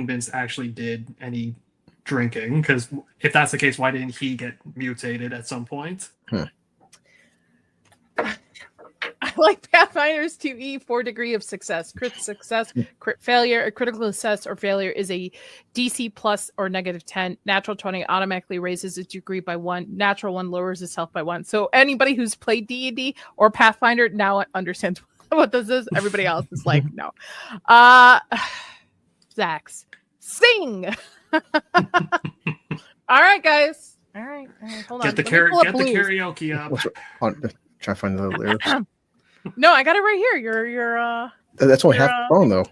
convinced actually did any drinking, because if that's the case, why didn't he get mutated at some point? I like Pathfinder's 2E 4 degree of success. Crit success, crit failure, a critical success or failure is a DC plus or negative 10. Natural 20 automatically raises its degree by 1. Natural 1 lowers itself by 1. So anybody who's played D&D or Pathfinder now understands what this is. Everybody else is like, no. Zax, sing. All right, guys. All right. Hold on. Get the karaoke up. Try to find the lyrics. No, I got it right here. You're That's only half the song, though.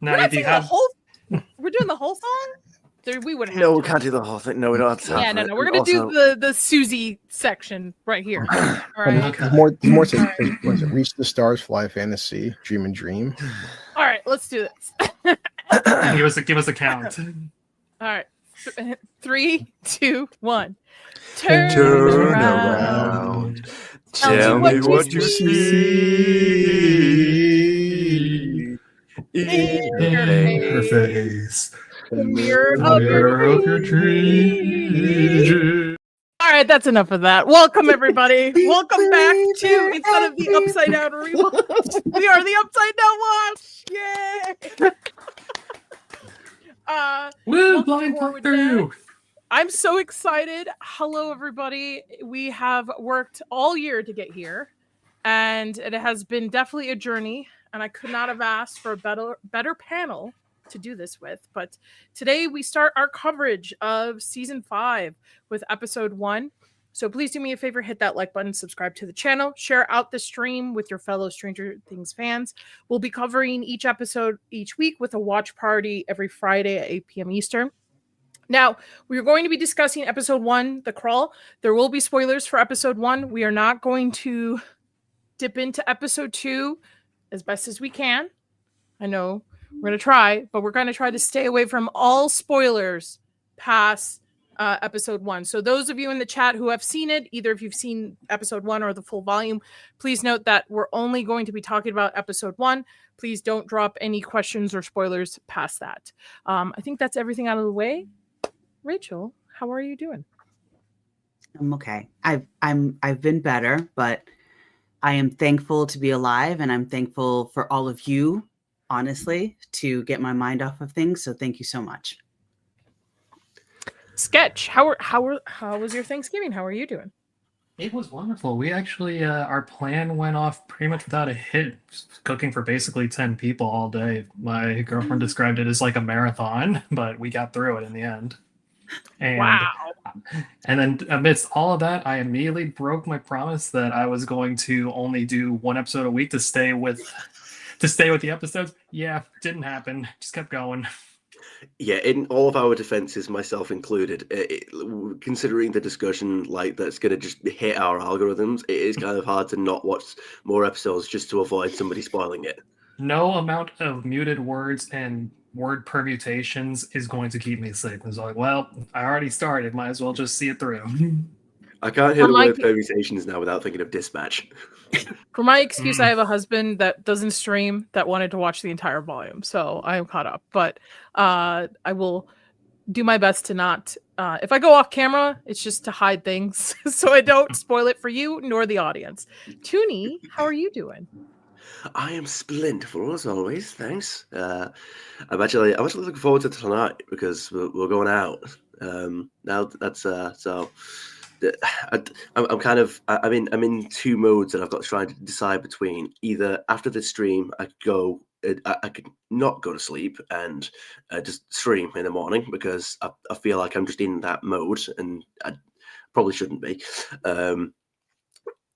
No, we're doing the whole song? We would have No, we can't do the whole thing. No, we don't have to. Yeah, no. We're gonna do the Susie section right here. All right. Okay. More to what is it? Reach the stars, fly fantasy, dream and dream. All right, let's do this. Give us a count. All right. 3, 2, 1. Turn around. Tell me what you see in her face. The mirror of your dream. All right, that's enough of that. Welcome, everybody. Welcome back to instead of the Upside Down Rewatch, we are the Upside Down Watch. Yay! Woo, blind through. I'm so excited. Hello, everybody. We have worked all year to get here, and it has been definitely a journey, and I could not have asked for a better panel to do this with. But today we start our coverage of season 5 with episode 1. So please do me a favor, hit that like button, subscribe to the channel, share out the stream with your fellow Stranger Things fans. We'll be covering each episode each week with a watch party every Friday at 8 p.m. Eastern. Now, we're going to be discussing episode 1, The Crawl. There will be spoilers for episode 1. We are not going to dip into episode 2 as best as we can. I know we're going to try, but we're going to try to stay away from all spoilers past episode 1. So those of you in the chat who have seen it, either if you've seen episode 1 or the full volume, please note that we're only going to be talking about episode 1. Please don't drop any questions or spoilers past that. I think that's everything out of the way. Rachel, how are you doing? I'm okay. I've been better, but I am thankful to be alive, and I'm thankful for all of you, honestly, to get my mind off of things. So thank you so much. Sketch, how was your Thanksgiving? How are you doing? It was wonderful. We actually, our plan went off pretty much without a hit, cooking for basically 10 people all day. My girlfriend described it as like a marathon, but we got through it in the end. And, wow. And then amidst all of that, I immediately broke my promise that I was going to only do 1 episode a week to stay with the episodes. Yeah, didn't happen. Just kept going. Yeah, in all of our defenses, myself included, considering the discussion like that's going to just hit our algorithms, it is kind of hard to not watch more episodes just to avoid somebody spoiling it. No amount of muted words and word permutations is going to keep me safe. It's like, well, I already started. Might as well just see it through. I can't hear the word permutations now without thinking of dispatch. For my excuse, I have a husband that doesn't stream that wanted to watch the entire volume, so I am caught up. But I will do my best to not. If I go off camera, it's just to hide things, so I don't spoil it for you nor the audience. Toonie, how are you doing? I am splendid as always, thanks. I'm actually looking forward to tonight because we're going out. Now that's so. I'm in 2 modes that I've got to try and decide between. Either after this stream, I could not go to sleep and just stream in the morning because I feel like I'm just in that mode and I probably shouldn't be.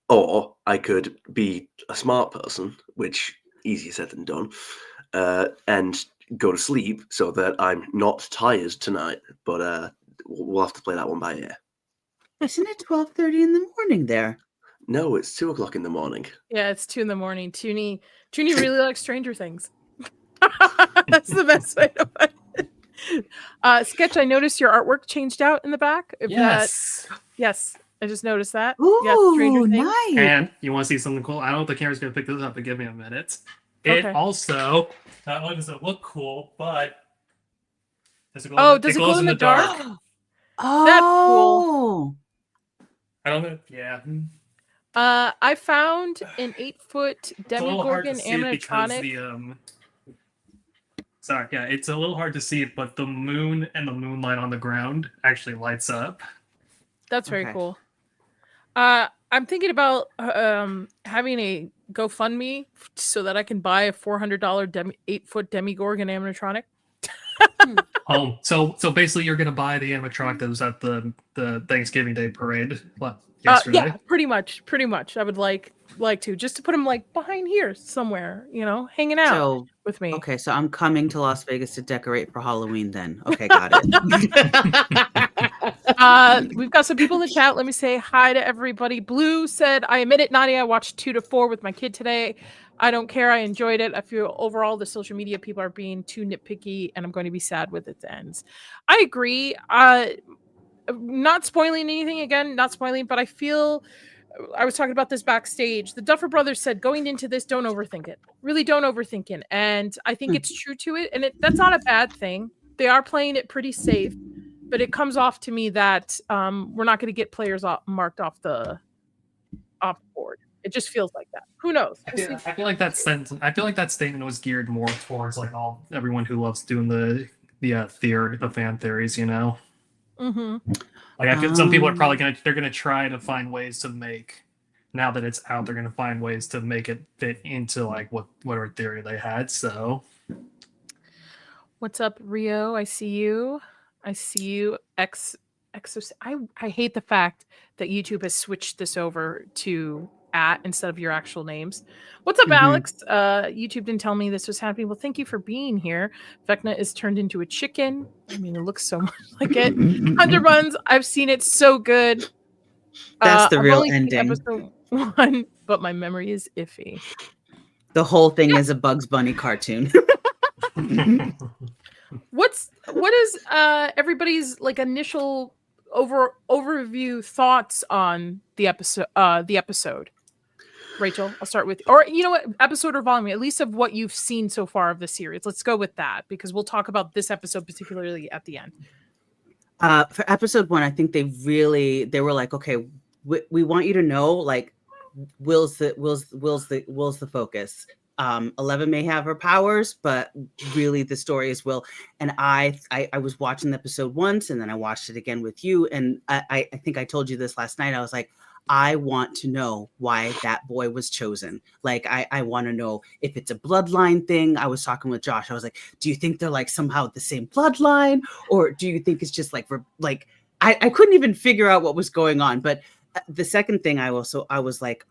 Or I could be a smart person, which easier said than done, and go to sleep so that I'm not tired tonight. But we'll have to play that one by ear. Isn't it 12:30 in the morning there? No, it's 2:00 in the morning. Yeah, it's 2 in the morning. Toonie really likes Stranger Things. That's the best way to put it. Sketch, I noticed your artwork changed out in the back. Yes. Yes. I just noticed that. Ooh, yes, Stranger Things. Nice. And you want to see something cool? I don't know if the camera's going to pick this up, but give me a minute. It Okay. also, not only does it look cool, but Does it Oh, it does it glows glow in the dark. Oh, I don't know. Yeah. I found an 8-foot It's a little hard to Demigorgon see it because animatronic. the sorry, yeah, it's a little hard to see it, but the moon and the moonlight on the ground actually lights up. That's very Okay. cool. I'm thinking about having a GoFundMe so that I can buy a $400 8-foot Demigorgon animatronic. Oh, so basically, you're gonna buy the animatronic that was at the Thanksgiving Day parade yesterday. Yeah, pretty much. I would like to just to put him like behind here somewhere, hanging out so with me. okay, so I'm coming to Las Vegas to decorate for Halloween. Then, okay, got it. We've got some people in the chat. Let me say hi to everybody. Blue said, I admit it, Nadia, I watched 2 to 4 with my kid today. I don't care. I enjoyed it. I feel overall the social media people are being too nitpicky, and I'm going to be sad with its ends. I agree. Not spoiling anything again, not spoiling, but I feel I was talking about this backstage. The Duffer Brothers said, going into this, don't overthink it. Really don't overthink it. And I think it's true to it. And that's not a bad thing. They are playing it pretty safe, but it comes off to me that we're not going to get players marked off the board. It just feels like that. Who knows? I feel like that sentence. I feel like that statement was geared more towards like everyone who loves doing the fan theories. Mm-hmm. Like I feel some people are probably gonna try to find ways to make, now that it's out, they're gonna find ways to make it fit into like whatever theory they had. So What's up, Rio? I see you. I hate the fact that YouTube has switched this over to instead of your actual names. What's up, Alex? YouTube didn't tell me this was happening. Well, thank you for being here. Vecna is turned into a chicken. I mean, it looks so much like it. 100 Buns, I've seen it, so good. That's the I've real only seen ending. episode 1, but my memory is iffy. The whole thing is a Bugs Bunny cartoon. What is everybody's like initial overview thoughts on the episode? Rachel, I'll start with, or you know what, episode or volume, at least of what you've seen so far of the series. Let's go with that because we'll talk about this episode particularly at the end. For episode 1, I think they were like, okay, we want you to know, like, Will's the focus. 11 may have her powers, but really the story is Will. And I was watching the episode once, and then I watched it again with you. And I think I told you this last night. I was like, I want to know why that boy was chosen. Like, I want to know if it's a bloodline thing. I was talking with Josh. I was like, do you think they're like somehow the same bloodline? Or do you think it's just like I couldn't even figure out what was going on. But the second thing I was like,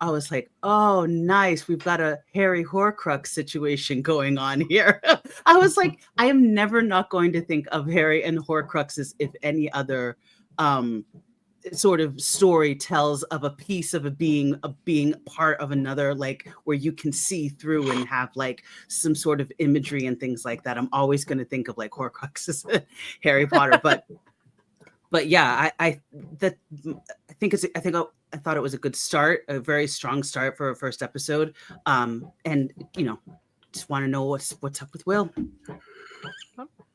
oh, nice. We've got a Harry Horcrux situation going on here. I was like, I am never not going to think of Harry and Horcruxes if any other sort of story tells of a piece of being part of another, like where you can see through and have like some sort of imagery and things like that. I'm always going to think of like Horcruxes, Harry Potter, but yeah, I thought it was a good start, a very strong start for a first episode. And just want to know what's up with Will.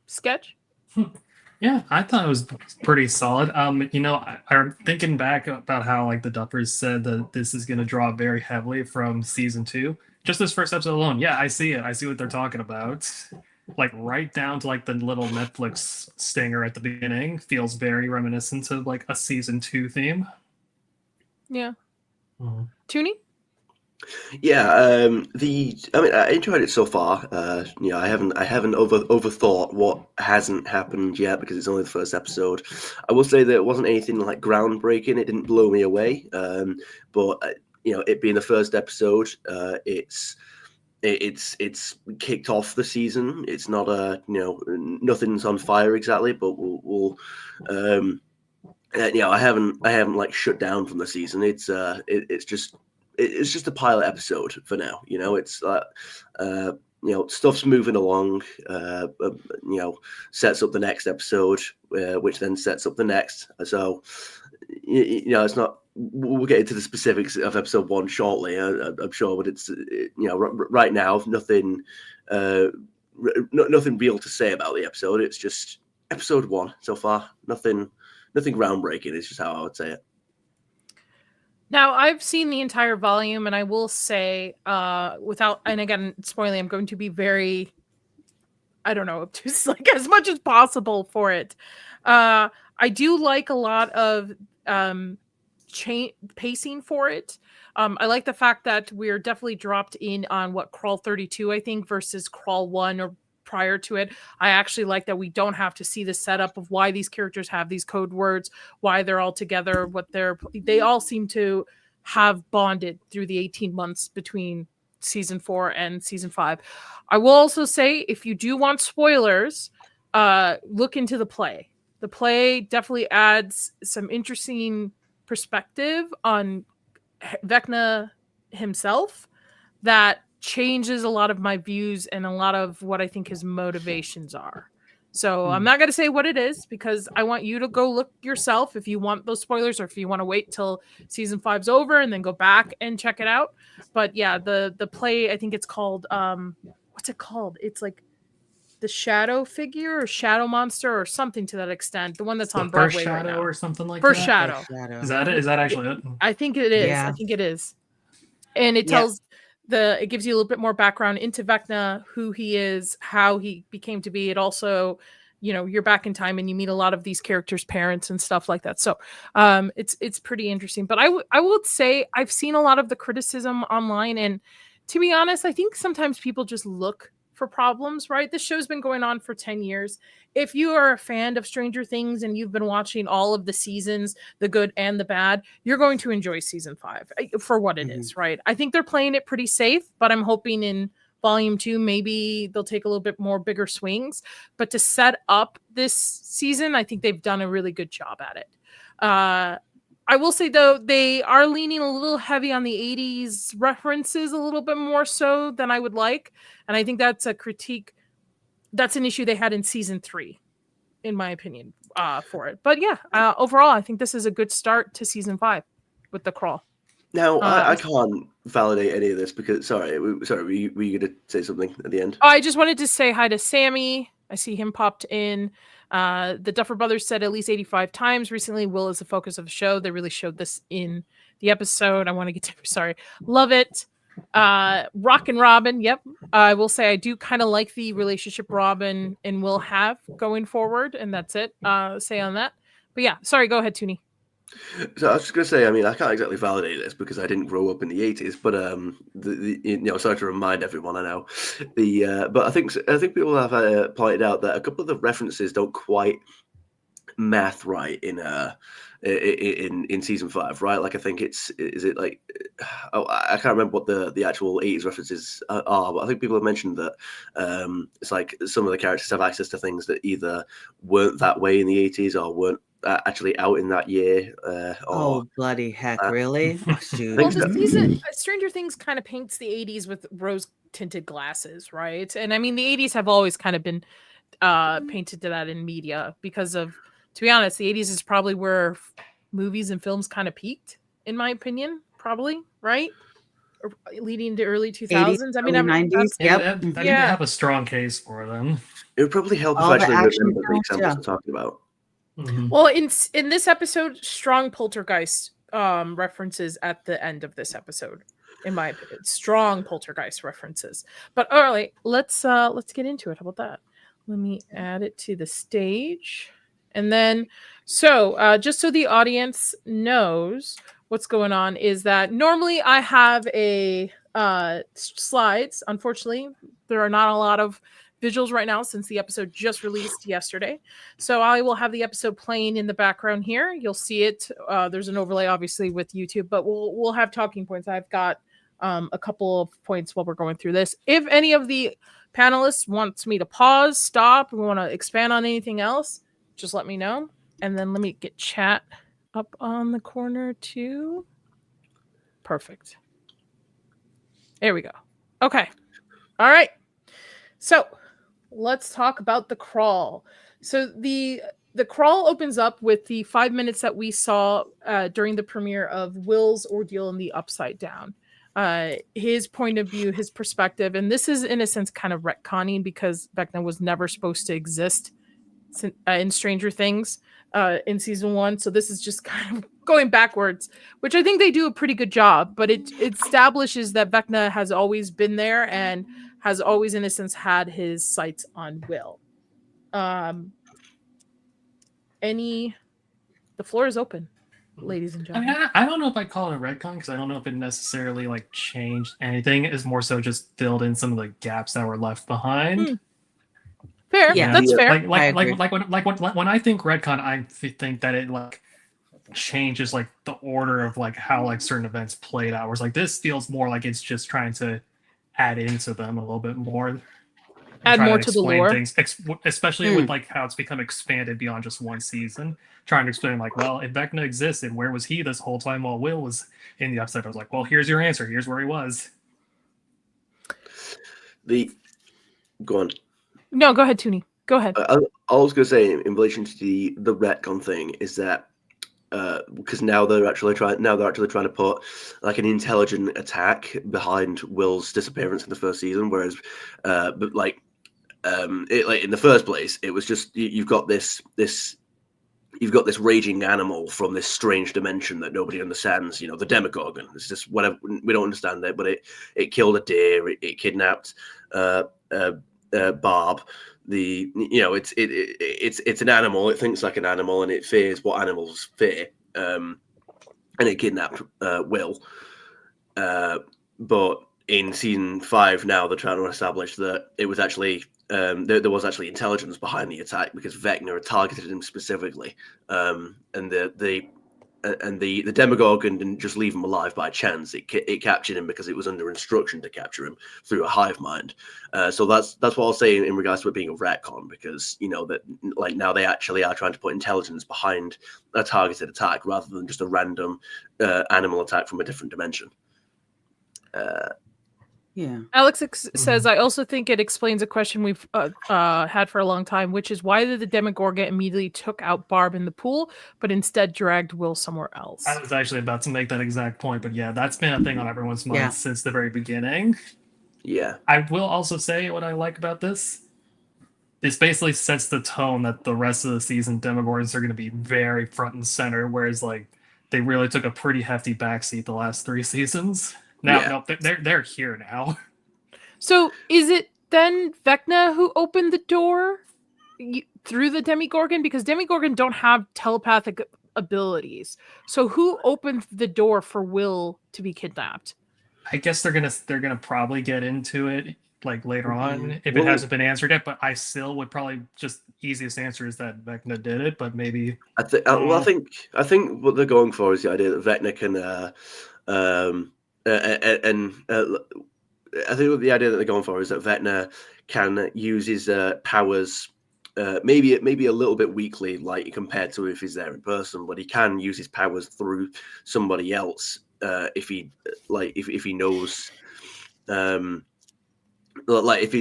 Sketch. yeah, I thought it was pretty solid. I'm thinking back about how like the Duffers said that this is going to draw very heavily from season 2. Just this first episode alone, yeah, I see it. I see what they're talking about. Like right down to like the little Netflix stinger at the beginning feels very reminiscent of like a season 2 theme. Yeah. Toonie? Yeah, I enjoyed it so far. I haven't overthought what hasn't happened yet because it's only the first episode. I will say that it wasn't anything like groundbreaking. It didn't blow me away. But it being the first episode, it's kicked off the season. It's not nothing's on fire exactly, but we'll I haven't like shut down from the season. It's just a pilot episode for now. It's stuff's moving along. Sets up the next episode, which then sets up the next. So it's not. We'll get into the specifics of episode 1 shortly, I'm sure. But it's right now nothing real to say about the episode. It's just episode 1 so far. Nothing groundbreaking. It's just how I would say it. Now, I've seen the entire volume, and I will say, without, and again, spoiling, I'm going to be very, I don't know, just like as much as possible for it. I do like a lot of pacing for it. I like the fact that we're definitely dropped in on what Crawl 32, I think, versus Crawl 1 or prior to it. I actually like that we don't have to see the setup of why these characters have these code words, why they're all together, they all seem to have bonded through the 18 months between season 4 and season 5. I will also say, if you do want spoilers, look into the play. The play definitely adds some interesting perspective on Vecna himself that changes a lot of my views and a lot of what I think his motivations are. So I'm not going to say what it is because I want you to go look yourself if you want those spoilers, or if you want to wait till season 5's over and then go back and check it out. But yeah, the play, I think it's called what's it called? It's like the Shadow Figure or Shadow Monster or something to that extent. The one that's on Broadway First right Shadow now. or something like First that. Shadow. Is that it? Is that actually it? I think it is. Yeah. I think it is. And it tells it gives you a little bit more background into Vecna, who he is, how he became to be. It also, you're back in time and you meet a lot of these characters' parents and stuff like that. So it's pretty interesting. But I would say I've seen a lot of the criticism online, and to be honest, I think sometimes people just look for problems, right? This show's been going on for 10 years. If you are a fan of Stranger Things and you've been watching all of the seasons, the good and the bad, you're going to enjoy season 5 for what it is, right? I think they're playing it pretty safe, but I'm hoping in volume 2, maybe they'll take a little bit more bigger swings. But to set up this season, I think they've done a really good job at it. I will say, though, they are leaning a little heavy on the 80s references a little bit more so than I would like. And I think that's a critique. That's an issue they had in season 3, in my opinion, for it. But yeah, overall, I think this is a good start to season 5 with The Crawl. Now, I can't validate any of this because, were you going to say something at the end? Oh, I just wanted to say hi to Sammy. I see him popped in. The Duffer Brothers said at least 85 times recently, Will is the focus of the show. They really showed this in the episode. I want to get to, sorry. Love it. Rock and Robin. Yep. I will say I do kind of like the relationship Robin and Will have going forward. And that's it. Say on that. But yeah, sorry. Go ahead, Toonie. So I was just going to say, I mean, I can't exactly validate this because I didn't grow up in the 80s, but sorry to remind everyone, I know. But I think people have pointed out that a couple of the references don't quite math right in season 5, right? Like I think I can't remember what the actual 80s references are, but I think people have mentioned that it's like some of the characters have access to things that either weren't that way in the 80s or weren't actually out in that year. Oh, bloody heck, really? Dude. Well, the season Stranger Things kind of paints the 80s with rose-tinted glasses, right? And I mean, the 80s have always kind of been painted to that in media because of, to be honest, the 80s is probably where movies and films kind of peaked, in my opinion, probably, right? Or leading to early 2000s. I mean, 90s. That need to have a strong case for them. It would probably help if All I the actually action remember the films, examples I'm talking about. Mm-hmm. Well, in this episode, strong poltergeist references at the end of this episode, in my opinion, strong poltergeist references. But all right, let's get into it. How about that? Let me add it to the stage, and then just so the audience knows what's going on, is that normally I have a slides. Unfortunately, there are not a lot of visuals right now since the episode just released yesterday. So I will have the episode playing in the background here. You'll see it. There's an overlay obviously with YouTube, but we'll have talking points. I've got a couple of points while we're going through this. If any of the panelists wants me to pause, stop, we want to expand on anything else, just let me know. And then let me get chat up on the corner too. Perfect. There we go. Okay. All right. So let's talk about The Crawl. So the Crawl opens up with the 5 minutes that we saw during the premiere of Will's ordeal in the Upside Down. His point of view, his perspective, and this is in a sense kind of retconning because Vecna was never supposed to exist in Stranger Things in season 1. So this is just kind of going backwards, which I think they do a pretty good job. But it establishes that Vecna has always been there and has always, in a sense, had his sights on Will. The floor is open, ladies and I mean, gentlemen. I don't know if I call it a retcon because I don't know if it necessarily like changed anything. It's more so just filled in some of the gaps that were left behind. Fair, Yeah. that's fair. When I think retcon, I think that it like changes like the order of like how like certain events played out. Whereas like this feels more like it's just trying to add into them a little bit more. Add try more to the lore. things, especially with like how it's become expanded beyond just one season. Trying to explain like, well, if Vecna existed, where was he this whole time while Will was in the upside? I was like, well, here's your answer. Here's where he was. Go on. No, go ahead, Toonie. Go ahead. I was going to say in relation to the retcon thing is that because now they're actually trying to put like an intelligent attack behind Will's disappearance in the first season, whereas but like in the first place it was just you've got this raging animal from this strange dimension that nobody understands, the Demogorgon. It's just whatever, we don't understand it, but it killed a deer, it kidnapped Barb. It's an animal, it thinks like an animal, and it fears what animals fear, and it kidnapped Will, but in season 5 now they're trying to establish that it was actually there was actually intelligence behind the attack because Vecna had targeted him specifically, and the Demogorgon didn't just leave him alive by chance. It captured him because it was under instruction to capture him through a hive mind. So that's what I'll say in regards to it being a retcon, because that like now they actually are trying to put intelligence behind a targeted attack rather than just a random animal attack from a different dimension. Yeah. Alex says, I also think it explains a question we've had for a long time, which is why did the Demogorgon immediately took out Barb in the pool, but instead dragged Will somewhere else? I was actually about to make that exact point, but yeah, that's been a thing on everyone's mind since the very beginning. Yeah. I will also say what I like about this. This basically sets the tone that the rest of the season Demogorgons are going to be very front and center, whereas like they really took a pretty hefty backseat the last 3 seasons. No, they're here now. So is it then Vecna who opened the door through the Demogorgon? Because Demogorgon don't have telepathic abilities. So who opened the door for Will to be kidnapped? I guess they're gonna probably get into it like later on if it hasn't been answered yet. But I still would probably just easiest answer is that Vecna did it. But maybe I think what they're going for is the idea that Vecna can I think the idea that they're going for is that Vecna can use his powers maybe a little bit weakly, like compared to if he's there in person, but he can use his powers through somebody else if he knows, like if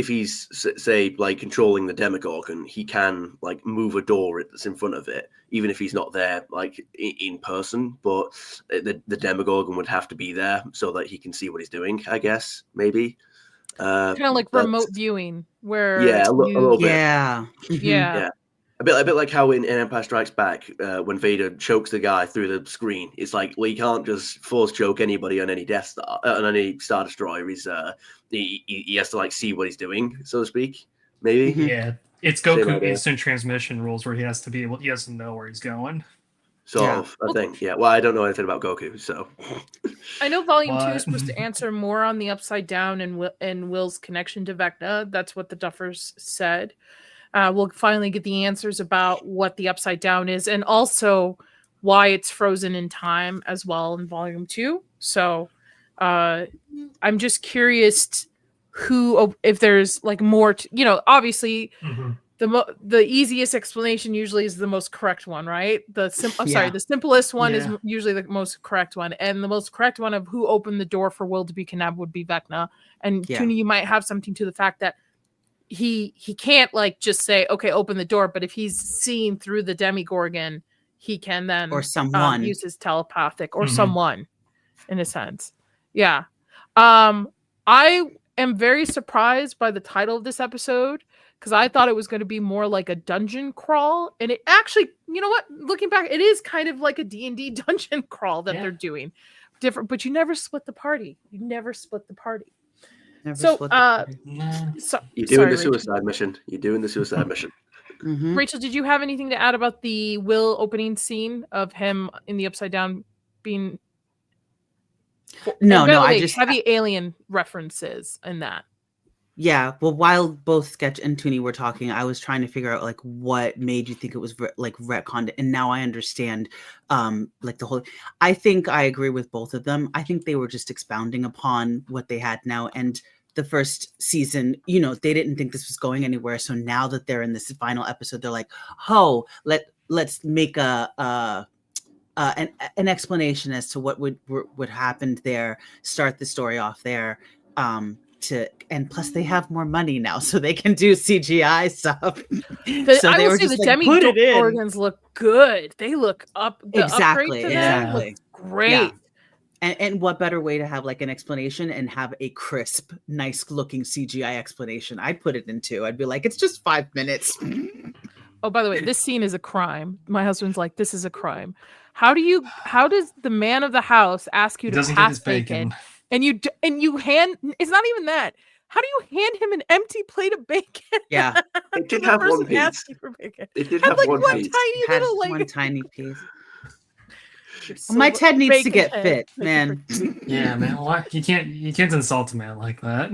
he's say like controlling the Demogorgon, he can like move a door that's in front of it, even if he's not there like in person. But the Demogorgon would have to be there so that he can see what he's doing, I guess, maybe. Kind of like remote viewing, where a little bit. Yeah. A bit like how in Empire Strikes Back, when Vader chokes the guy through the screen, it's like, well, you can't just force choke anybody on any Death Star, on any Star Destroyer. He has to like see what he's doing, so to speak. Maybe. Yeah, it's Goku instant transmission rules where he has to know where he's going. I think. Yeah. Well, I don't know anything about Goku, so. I know Volume 2 is supposed to answer more on the Upside Down and Will's connection to Vecna. That's what the Duffers said. We'll finally get the answers about what the Upside Down is and also why it's frozen in time as well in Volume 2. So I'm just curious if there's like more, obviously the easiest explanation usually is the most correct one, right? The simplest one is usually the most correct one. And the most correct one of who opened the door for Will to be kidnapped would be Vecna. And Toonie, you might have something to the fact that he can't like just say, okay, open the door, but if he's seen through the Demogorgon, he can then or someone use his telepathic or someone in a sense. I am very surprised by the title of this episode because I thought it was going to be more like a dungeon crawl, and it actually, you know what? Looking back, it is kind of like a D&D dungeon crawl that they're doing, different. But you never split the party. You never split the party. Never So, split the party. You're doing the Rachel. suicide mission. You're doing the suicide mission. Mhm. Rachel, did you have anything to add about the Will opening scene of him in the Upside Down being? No, and by the I way, just heavy alien references in that. Yeah, well, while both Sketch and Toonie were talking, I was trying to figure out like what made you think it was like retconned, and now I understand like the whole. I think I agree with both of them. I think they were just expounding upon what they had now, and the first season, you know, they didn't think this was going anywhere. So now that they're in this final episode, they're like, oh, let's make an explanation as to what would happen there. Start the story off there. And plus they have more money now, so they can do CGI stuff. So I they will were say just the like, put it in. organs look good. They look up. The Exactly, upgrade to them exactly. looks great. Yeah. And what better way to have like an explanation and have a crisp, nice looking CGI explanation? I'd put it in two. I'd be like, it's just 5 minutes. Oh, by the way, this scene is a crime. My husband's like, this is a crime. How does the man of the house ask you to Doesn't get pass his bacon. and you hand, it's not even that. How do you hand him an empty plate of bacon? Yeah. It did The have one person piece. asking for bacon. It did Had have like one one piece. tiny Had little like one tiny piece. your My silver Ted needs to bacon get head. fit, Thank you man. for- Yeah, man. What? You can't insult a man like that.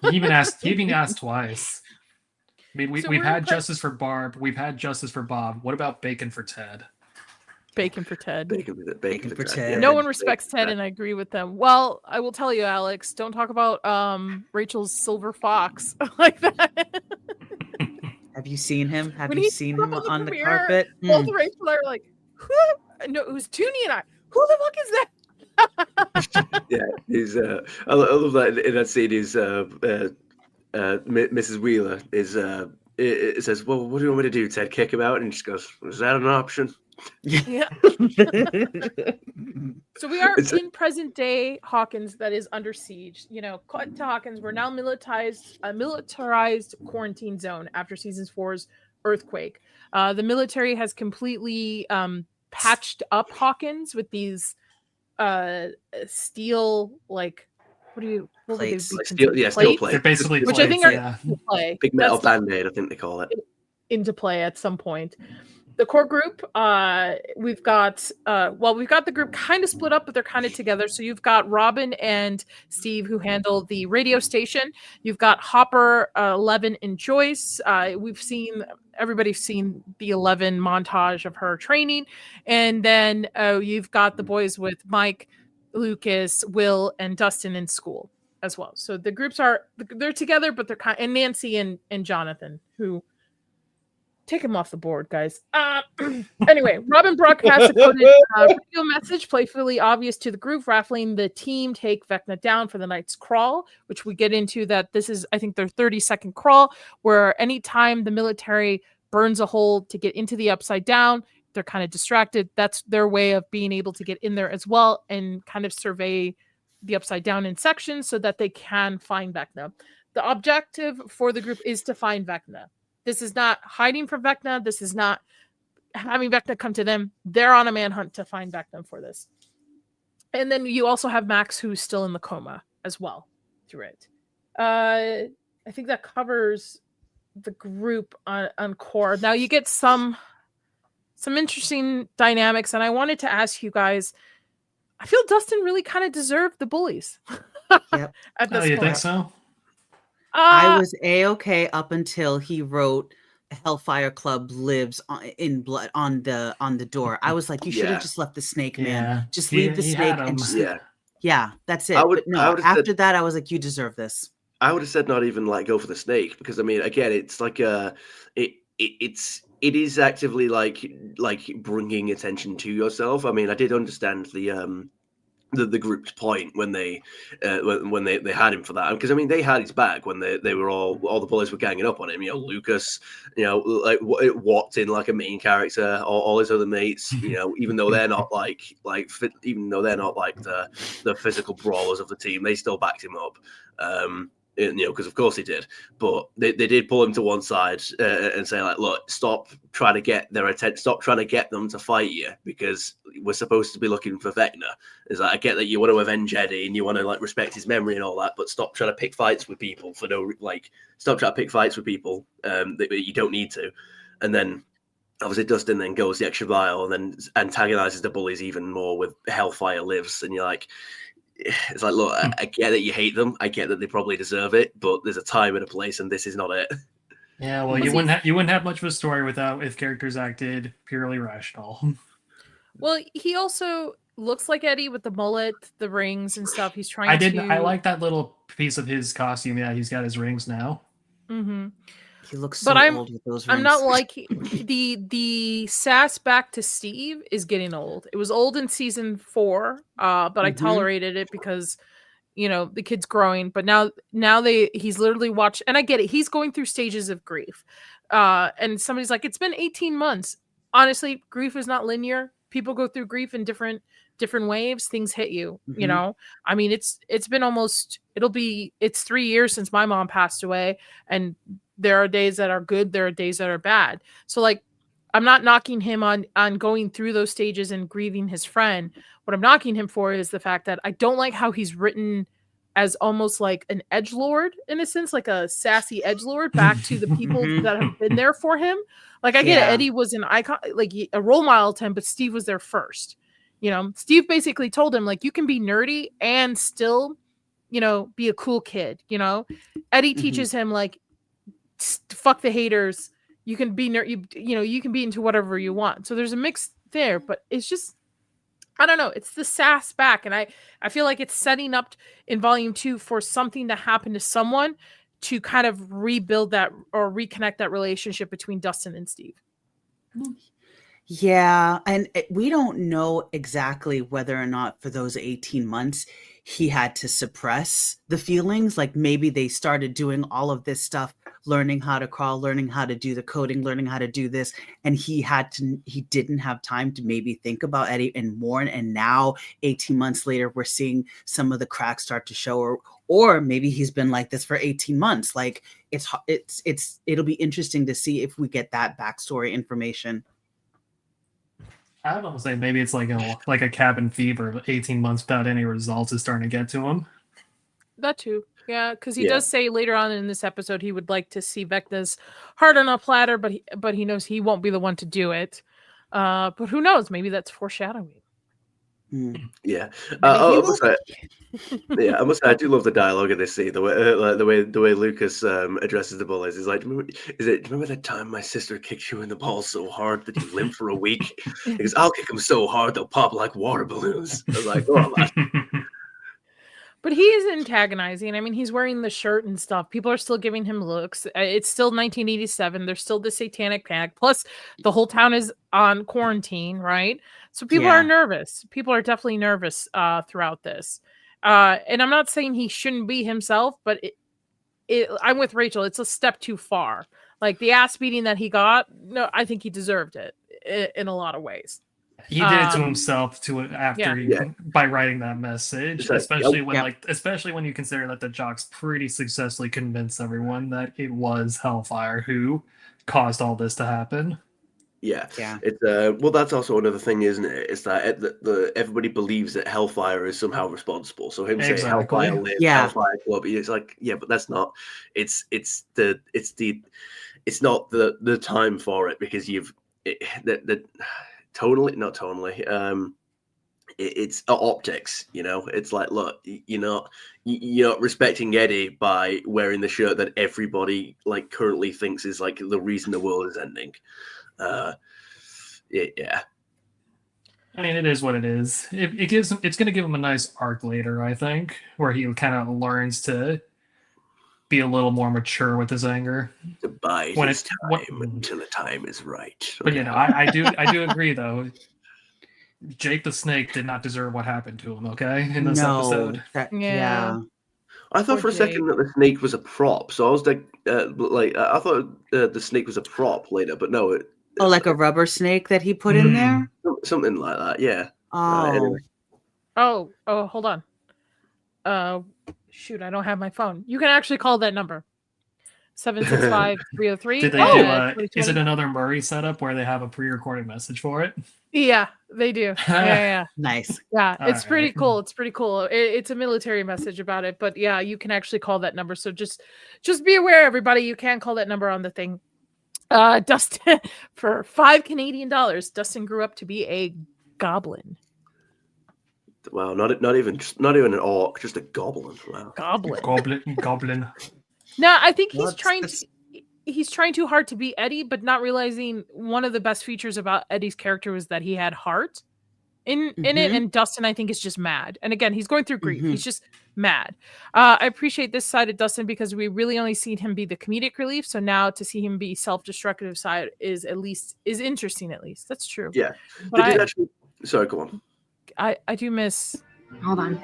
He even asked twice. I mean, So we've we're had in justice for Barb. We've had justice for Bob. What about bacon for Ted? Bacon for Ted. Bacon for Ted. Yeah. No one Bacon respects for Ted, and I agree with them. Well, I will tell you, Alex, don't talk about Rachel's silver fox like that. Have you seen him? Have When you he seen showed him up on the premiere, carpet? Both Rachel and I were like, who? No, it was Toonie and I. Who the fuck is that? Yeah, he's. I love that in that scene. Is Mrs. Wheeler is. It says, "Well, what do you want me to do, Ted? Kick him out?" And she goes, "Is that an option?" Yeah. So we are in present day Hawkins that is under siege. You know, cut to Hawkins. We're now militarized quarantine zone after season 4's earthquake. The military has completely patched up Hawkins with these steel what would they Plates. be Like considered? steel Plates? plates. They're basically Which I plates, think are yeah. into play. Big metal That's band-aid, I think they call it. into play at some point. The core group, we've got the group kind of split up, but they're kind of together. So you've got Robin and Steve who handle the radio station. You've got Hopper, Eleven, and Joyce. Everybody's seen the 11 montage of her training. And then you've got the boys with Mike, Lucas, Will, and Dustin in school as well. So the groups they're together, but they're and Nancy and Jonathan, who take him off the board, guys. Anyway, Robin broadcasts a coded radio message, playfully obvious to the group, raffling the team take Vecna down for the night's crawl, which we get into that this is, I think, their 30-second crawl, where anytime the military burns a hole to get into the Upside Down, they're kind of distracted. That's their way of being able to get in there as well and kind of survey the Upside Down in sections so that they can find Vecna. The objective for the group is to find Vecna. This is not hiding from Vecna. This is not having Vecna come to them. They're on a manhunt to find Vecna for this. And then you also have Max, who's still in the coma as well through it. I think that covers the group on core. Now you get some interesting dynamics, and I wanted to ask you guys, I feel Dustin really kind of deserved the bullies. Yep. At this Oh, you point. think so? I was A-okay up until he wrote Hellfire Club lives in blood on the door. I was like, you should have just left the snake, man. Yeah. Just leave the He snake had and him. just yeah, that's it. I would- But no, I would've after said- that, I was like, you deserve this. I would have said not even like go for the snake, because I mean, again, it's like it is actively like bringing attention to yourself. I mean, I did understand the group's point when they had him for that, because I mean they had his back when they were all the bullies were ganging up on him. You know, Lucas, you know, like Watson, like a main character, all his other mates. You know, even though they're not even though they're not like the physical brawlers of the team, they still backed him up. because of course he did. But they did pull him to one side and say, like, look, stop trying to get their attention, stop trying to get them to fight you, because we're supposed to be looking for Vecna. It's like, I get that you want to avenge Eddie and you want to like respect his memory and all that, but stop trying to pick fights with people stop trying to pick fights with people that you don't need to. And then obviously Dustin then goes the extra mile and then antagonizes the bullies even more with Hellfire Lives, and you're like, it's like, look, I get that you hate them. I get that they probably deserve it, but there's a time and a place, and this is not it. Yeah, well, you wouldn't have much of a story if characters acted purely rational. Well, he also looks like Eddie with the mullet, the rings and stuff. He's trying I like that little piece of his costume. Yeah, he's got his rings now. Mm-hmm. He looks so old with those rings. I'm not like the sass back to Steve is getting old. It was old in season 4, but I tolerated it because the kid's growing. But now he's literally watched, and I get it. He's going through stages of grief, and somebody's like, it's been 18 months. Honestly, grief is not linear. People go through grief in different waves. Things hit you. I mean, it's been it's 3 years since my mom passed away, and there are days that are good, there are days that are bad. So like, I'm not knocking him on going through those stages and grieving his friend. What I'm knocking him for is the fact that I don't like how he's written as almost like an edgelord, in a sense, like a sassy edgelord back to the people that have been there for him. Like, I get it, Eddie was an icon, like a role model to him, but Steve was there first. Steve basically told him, like, you can be nerdy and still, be a cool kid. Eddie teaches him, like, fuck the haters. You can be you can be into whatever you want. So there's a mix there, but it's just, I don't know. It's the sass back, and I feel like it's setting up in volume 2 for something to happen to someone to kind of rebuild that or reconnect that relationship between Dustin and Steve. Yeah, and we don't know exactly whether or not for those 18 months he had to suppress the feelings. Like, maybe they started doing all of this stuff, learning how to crawl, learning how to do the coding, learning how to do this, and he didn't have time to maybe think about Eddie and mourn. And now 18 months later, we're seeing some of the cracks start to show, or maybe he's been like this for 18 months. Like, it'll be interesting to see if we get that backstory information. I would almost say maybe it's like a cabin fever. 18 months without any results is starting to get to him. That too. Yeah, because he does say later on in this episode he would like to see Vecna's heart on a platter, but he knows he won't be the one to do it. But who knows? Maybe that's foreshadowing. Yeah. I must say, I do love the dialogue in this scene. The way Lucas addresses the bullies is like, remember that time my sister kicked you in the balls so hard that you limped for a week? He goes, I'll kick them so hard they'll pop like water balloons. I was like, oh man. But he is antagonizing. I mean, he's wearing the shirt and stuff. People are still giving him looks. It's still 1987. There's still the satanic panic. Plus, the whole town is on quarantine, right? So people are nervous. People are definitely nervous throughout this. And I'm not saying he shouldn't be himself, but I'm with Rachel. It's a step too far. Like, the ass beating that he got, no, I think he deserved it in a lot of ways. He did it to himself by writing that message, especially when you consider that the jocks pretty successfully convinced everyone that it was Hellfire who caused all this to happen. Yeah. It's well, that's also another thing, isn't it? It's that everybody believes that Hellfire is somehow responsible. So him saying Hellfire lives, Hellfire Club, it's like, yeah, but that's not. It's not the time for it, because it's optics, it's like, look, you're not respecting Eddie by wearing the shirt that everybody like currently thinks is like the reason the world is ending. Yeah. I mean, it is what it is. It's going to give him a nice arc later, I think, where he kind of learns to be a little more mature with his anger. To bide his time until the time is right. But I do agree though. Jake the Snake did not deserve what happened to him. Okay, in this episode. I thought for a second that the snake was a prop, so I was like, I thought the snake was a prop later, but no. Like a rubber snake that he put in there? Something like that, yeah. Oh. Anyway. Oh, hold on. Shoot, I don't have my phone. You can actually call that number. 765-303. Did they Oh, do is 2020. it another Murray setup where they have a pre-recorded message for it? Yeah, they do. Yeah. Nice. Yeah, All it's pretty right. cool. It's pretty cool. It's a military message about it, but yeah, you can actually call that number. So just be aware, everybody. You can call that number on the thing. Dustin, for $5 Canadian, Dustin grew up to be a goblin. Wow, not even an orc, just a goblin. Wow. Goblin. No, I think he's What's trying this? he's trying too hard to be Eddie, but not realizing one of the best features about Eddie's character was that he had heart in it. Mhm. And Dustin, I think, is just mad. And again, he's going through grief. Mhm. He's just mad. I appreciate this side of Dustin because we really only seen him be the comedic relief. So now to see him be self-destructive side is interesting. At least that's true. Yeah. But They did actually. Sorry, go on. I do miss. Hold on.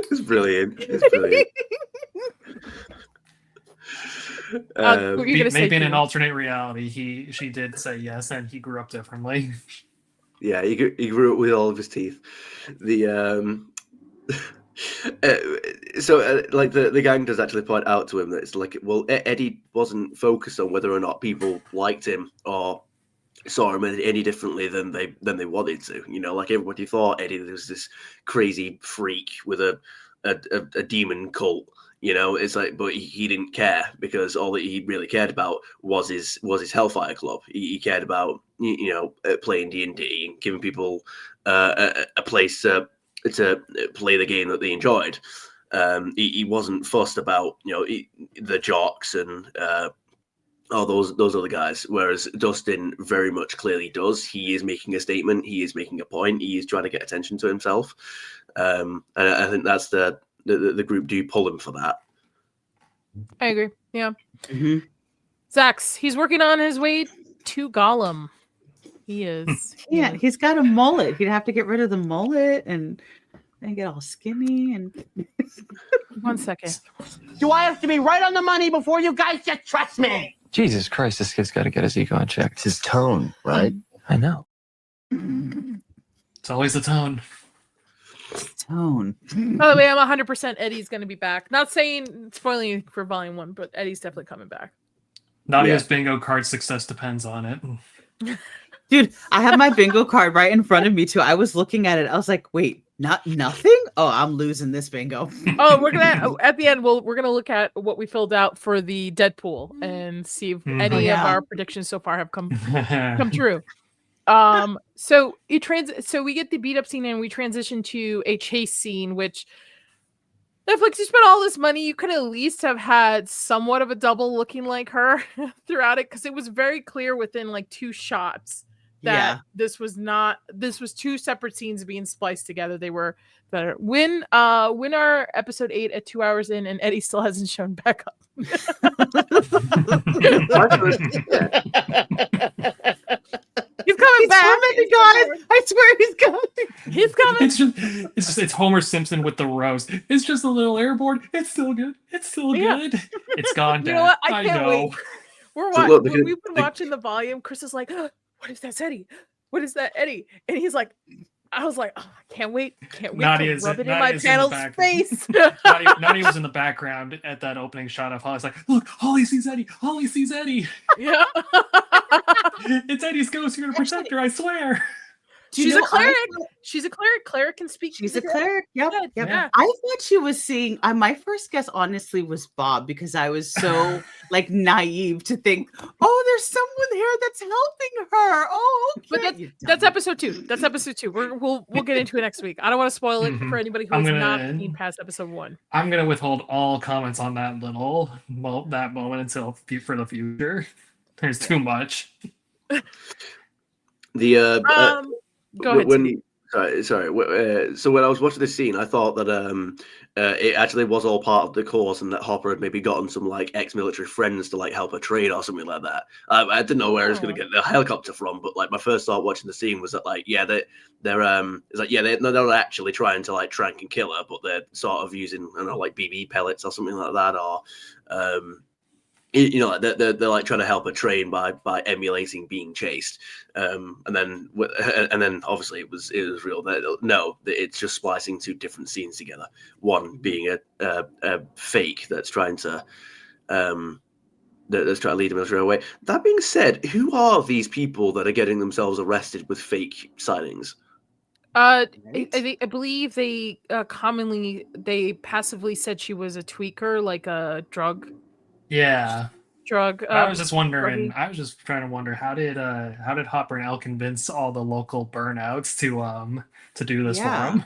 It's brilliant. It's brilliant. What were you gonna say, Maybe in an Peter? alternate reality, she did say yes, and he grew up differently. Yeah, he grew up with all of his teeth. The like the gang does actually point out to him that it's like, well, Eddie wasn't focused on whether or not people liked him or saw him any differently than they wanted to. You know, like everybody thought Eddie was this crazy freak with a demon cult. You know, it's like, but he didn't care because all that he really cared about was his Hellfire Club. He cared about playing D&D and giving people a place to play the game that they enjoyed. He wasn't fussed about the jocks and all those other guys. Whereas Dustin very much clearly does. He is making a statement. He is making a point. He is trying to get attention to himself. And I think that's the group do pull him for that. I agree. Yeah. Mhm. Zax, he's working on his way to Gollum. He is. Yeah, he's got a mullet. He'd have to get rid of the mullet and then get all skinny and 1 second. Do I have to be right on the money before you guys just trust me? Jesus Christ, this kid's got to get his ego in check. It's his tone, right? I know. It's always the tone. tone. By the way, I'm 100% Eddie's going to be back. Not saying spoiling for volume 1, but Eddie's definitely coming back. Nadia's bingo card success depends on it. Dude, I have my bingo card right in front of me too. I was looking at it. I was like, wait, nothing? Oh, I'm losing this bingo. Oh, we're gonna at the end we're gonna look at what we filled out for the Deadpool and see if any of our predictions so far have come true. So we get the beat up scene and we transition to a chase scene, which Netflix, you spent all this money, you could at least have had somewhat of a double looking like her throughout it, because it was very clear within like 2 shots that this was two separate scenes being spliced together. They were better. When our episode 8 at 2 hours in and Eddie still hasn't shown back up. He's coming back. Guys. I swear he's coming. He's coming. It's Homer Simpson with the rose. It's just a little airborne. It's still good. It's still good. It's gone down. You know what? I know. can't wait. We're So watching. look, We've been watching the volume. Chris is like, "What is that, Eddie? What is that, Eddie?" And he's like, "I was like, oh, I can't wait. Can't wait Nadia's- to rub it in my Nadia's in the panel's back. face." Nadia was in the background at that opening shot of Holly's like, look, Holly sees Eddie. Holly sees Eddie. Yeah. It's Eddie's ghost. You're gonna protect her, I swear. She's a cleric. She's a cleric. Cleric can speak. She's to a cleric. Yep. Yeah. I thought she was seeing. My first guess, honestly, was Bob, because I was so like naive to think, oh, there's someone here that's helping her. Oh, okay. But that's episode 2. That's episode 2. We'll get into it next week. I don't want to spoil it for anybody who has not seen past episode 1. I'm gonna withhold all comments on that that moment until for the future. There's too much. Go ahead. Sorry. So when I was watching this scene, I thought that it actually was all part of the course, and that Hopper had maybe gotten some like ex-military friends to like help her trade or something like that. I didn't know where I was going to get the helicopter from, but like my first thought watching the scene was that like they're not actually trying to like track and kill her, but they're sort of using like BB pellets or something like that, or like they're like trying to help her train by emulating being chased, and then obviously it was real. No, it's just splicing two different scenes together. One being a fake that's trying to that's trying to lead them astray away. That being said, who are these people that are getting themselves arrested with fake signings? I believe they they passively said she was a tweaker, like a drug. Yeah. Drug. I was just wondering. druggie. I was just trying to wonder how did Hopper and Al convince all the local burnouts to do this for Yeah. them?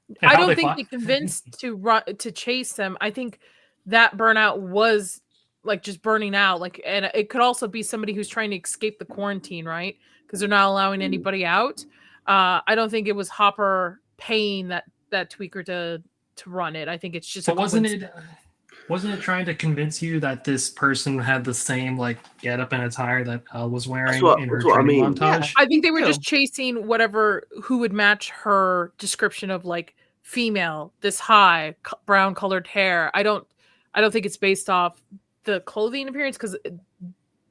And I how don't they think fi- they convinced to chase them. I think that burnout was like just burning out. Like, and it could also be somebody who's trying to escape the quarantine, right? Because they're not allowing anybody out. I don't think it was Hopper paying that tweaker to run it. I think it's just But a coincidence. wasn't it trying to convince you that this person had the same like get up and attire that Elle was wearing in her that's what I training mean. montage? I think they were True. just chasing who would match her description of like female, this high, brown colored hair. I don't think it's based off the clothing appearance, because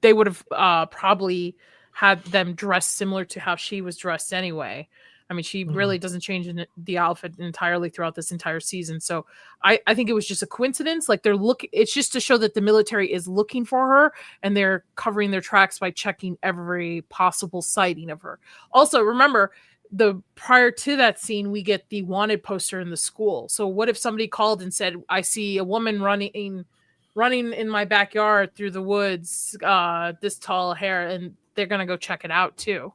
they would have probably had them dressed similar to how she was dressed anyway. I mean, she really doesn't change the outfit entirely throughout this entire season. So I think it was just a coincidence. Like it's just to show that the military is looking for her, and they're covering their tracks by checking every possible sighting of her. Also, remember, prior to that scene, we get the wanted poster in the school. So what if somebody called and said, I see a woman running in my backyard through the woods, this tall hair, and they're going to go check it out too.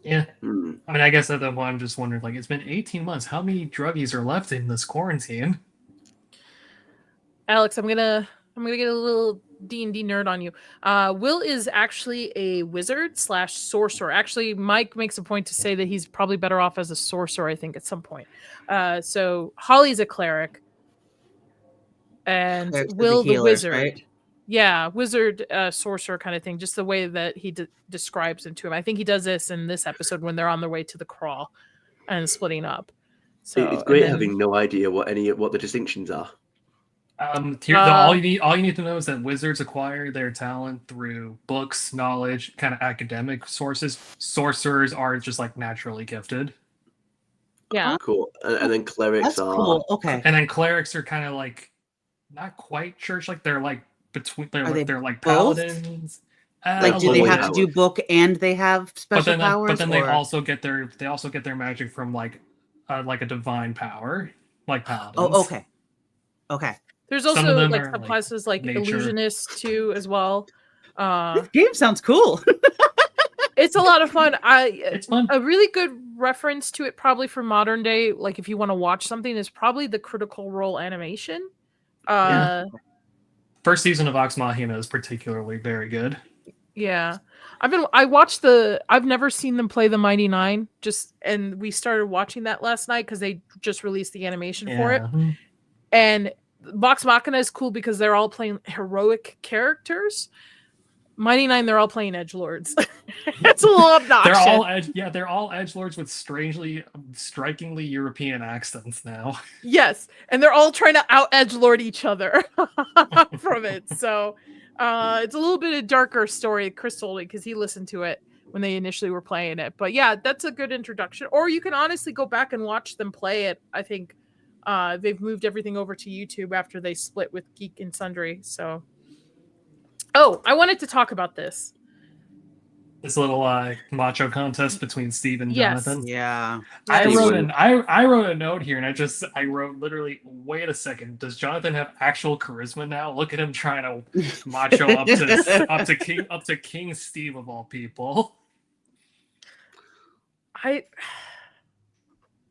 Yeah. Hmm. I mean, I guess at that point, I'm just wondering, like, it's been 18 months. How many druggies are left in this quarantine? Alex, I'm gonna get a little D&D nerd on you. Will is actually a wizard / sorcerer. Actually, Mike makes a point to say that he's probably better off as a sorcerer, I think, at some point. So Holly's a cleric, and Clerics are Will the healers, wizard. right? Yeah, wizard, sorcerer kind of thing. Just the way that he describes it to him. I think he does this in this episode when they're on their way to the crawl and splitting up. So It's great having no idea what the distinctions are. All you need to know is that wizards acquire their talent through books, knowledge, kind of academic sources. Sorcerers are just like naturally gifted. Yeah. Cool. And then clerics That's are cool. Okay. And then clerics are kind of like not quite church, like they're like between Are they they're like both? paladins. Like, a do they little have bit. to do book and they have special powers? But then or... they also get their magic from like a divine power, like paladins. Oh, okay. Okay. There's Some of also them like are, subclasses like nature. illusionists too as well. This game sounds cool. It's a lot of fun. It's fun. A really good reference to it, probably for modern day, like if you want to watch something, is probably the Critical Role animation. First season of Vox Machina is particularly very good. Yeah. I've never seen them play the Mighty Nine, and we started watching that last night because they just released the animation for it. And Vox Machina is cool because they're all playing heroic characters. Mighty Nine, they're all playing edgelords. It's a little obnoxious. They're all edgelords with strikingly European accents now. Yes, and they're all trying to out edgelord each other from it. So it's a little bit of darker story. Chris told me because he listened to it when they initially were playing it. But yeah, that's a good introduction. Or you can honestly go back and watch them play it. I think they've moved everything over to YouTube after they split with Geek and Sundry. So, I wanted to talk about this. This little macho contest between Steve and Yes. Jonathan. Yeah. I wrote a note here, and I wrote literally, wait a second, does Jonathan have actual charisma now? Look at him trying to macho up to King Steve of all people.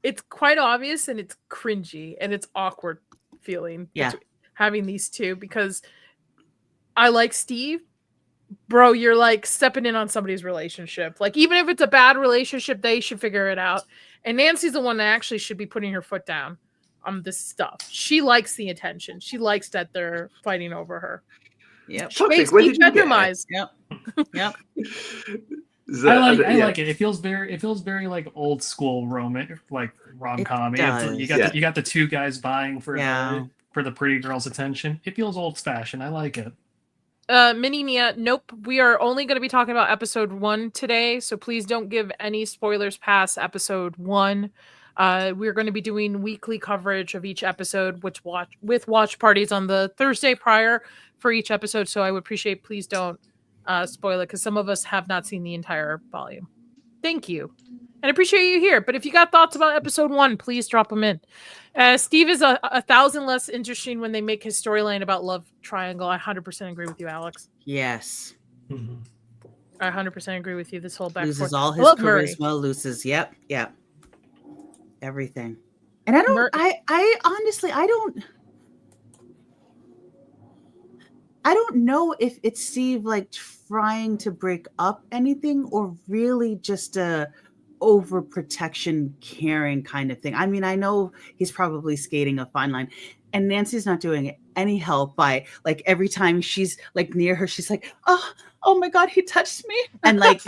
It's quite obvious, and it's cringy, and it's awkward feeling. Yeah. Having these two, because I like Steve. Bro, you're like stepping in on somebody's relationship. Like, even if it's a bad relationship, they should figure it out. And Nancy's the one that actually should be putting her foot down on this stuff. She likes the attention. She likes that they're fighting over her. Yep. Makes me bedroomized. Yep. Yep. I like it. It feels very like old school rom-com. It does. You got the two guys vying for for the pretty girl's attention. It feels old-fashioned. I like it. Mini Nia, nope. We are only going to be talking about episode 1 today, so please don't give any spoilers past episode 1. We're going to be doing weekly coverage of each episode, with watch parties on the Thursday prior for each episode. So I would appreciate, please don't spoil it, because some of us have not seen the entire volume. Thank you. And I appreciate you here. But if you got thoughts about episode 1, please drop them in. Steve is a 1,000 less interesting when they make his storyline about love triangle. I 100% agree with you, Alex. Yes. Mhm. I 100% agree with you. This whole back Loses forth. all his Love Murray. charisma, loses, yep. Everything. And I don't, I honestly, I don't know if it's Steve like trying to break up anything or really just a overprotection, caring kind of thing. I mean, I know he's probably skating a fine line, and Nancy's not doing any help by like every time she's like near her, she's like, oh my God, he touched me. And like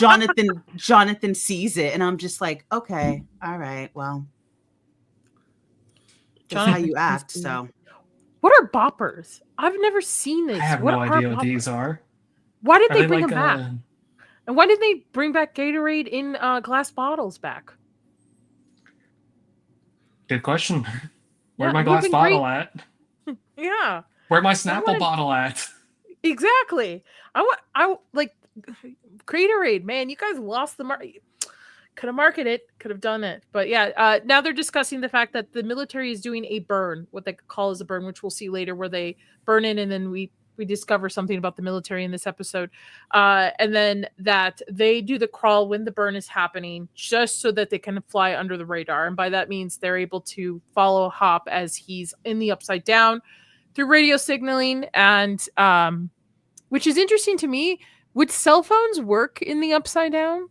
Jonathan sees it, and I'm just like, okay, all right, well, that's how you act. So what are boppers? I've never seen this. I have no idea what these are. Why did Are they bring like them back? And why did they bring back Gatorade in glass bottles back? Good question. Where'd Yeah, my it would've glass been bottle at? Yeah, Where'd my Snapple bottle at? exactly. I like Gatorade, man. You guys lost the market. Could have marketed it, could have done it. But yeah, now they're discussing the fact that the military is doing a burn, what they call as a burn, which we'll see later, where they burn in, and then we discover something about the military in this episode. And then that they do the crawl when the burn is happening, just so that they can fly under the radar. And by that means they're able to follow Hop as he's in the Upside Down through radio signaling. And which is interesting to me. Would cell phones work in the Upside Down?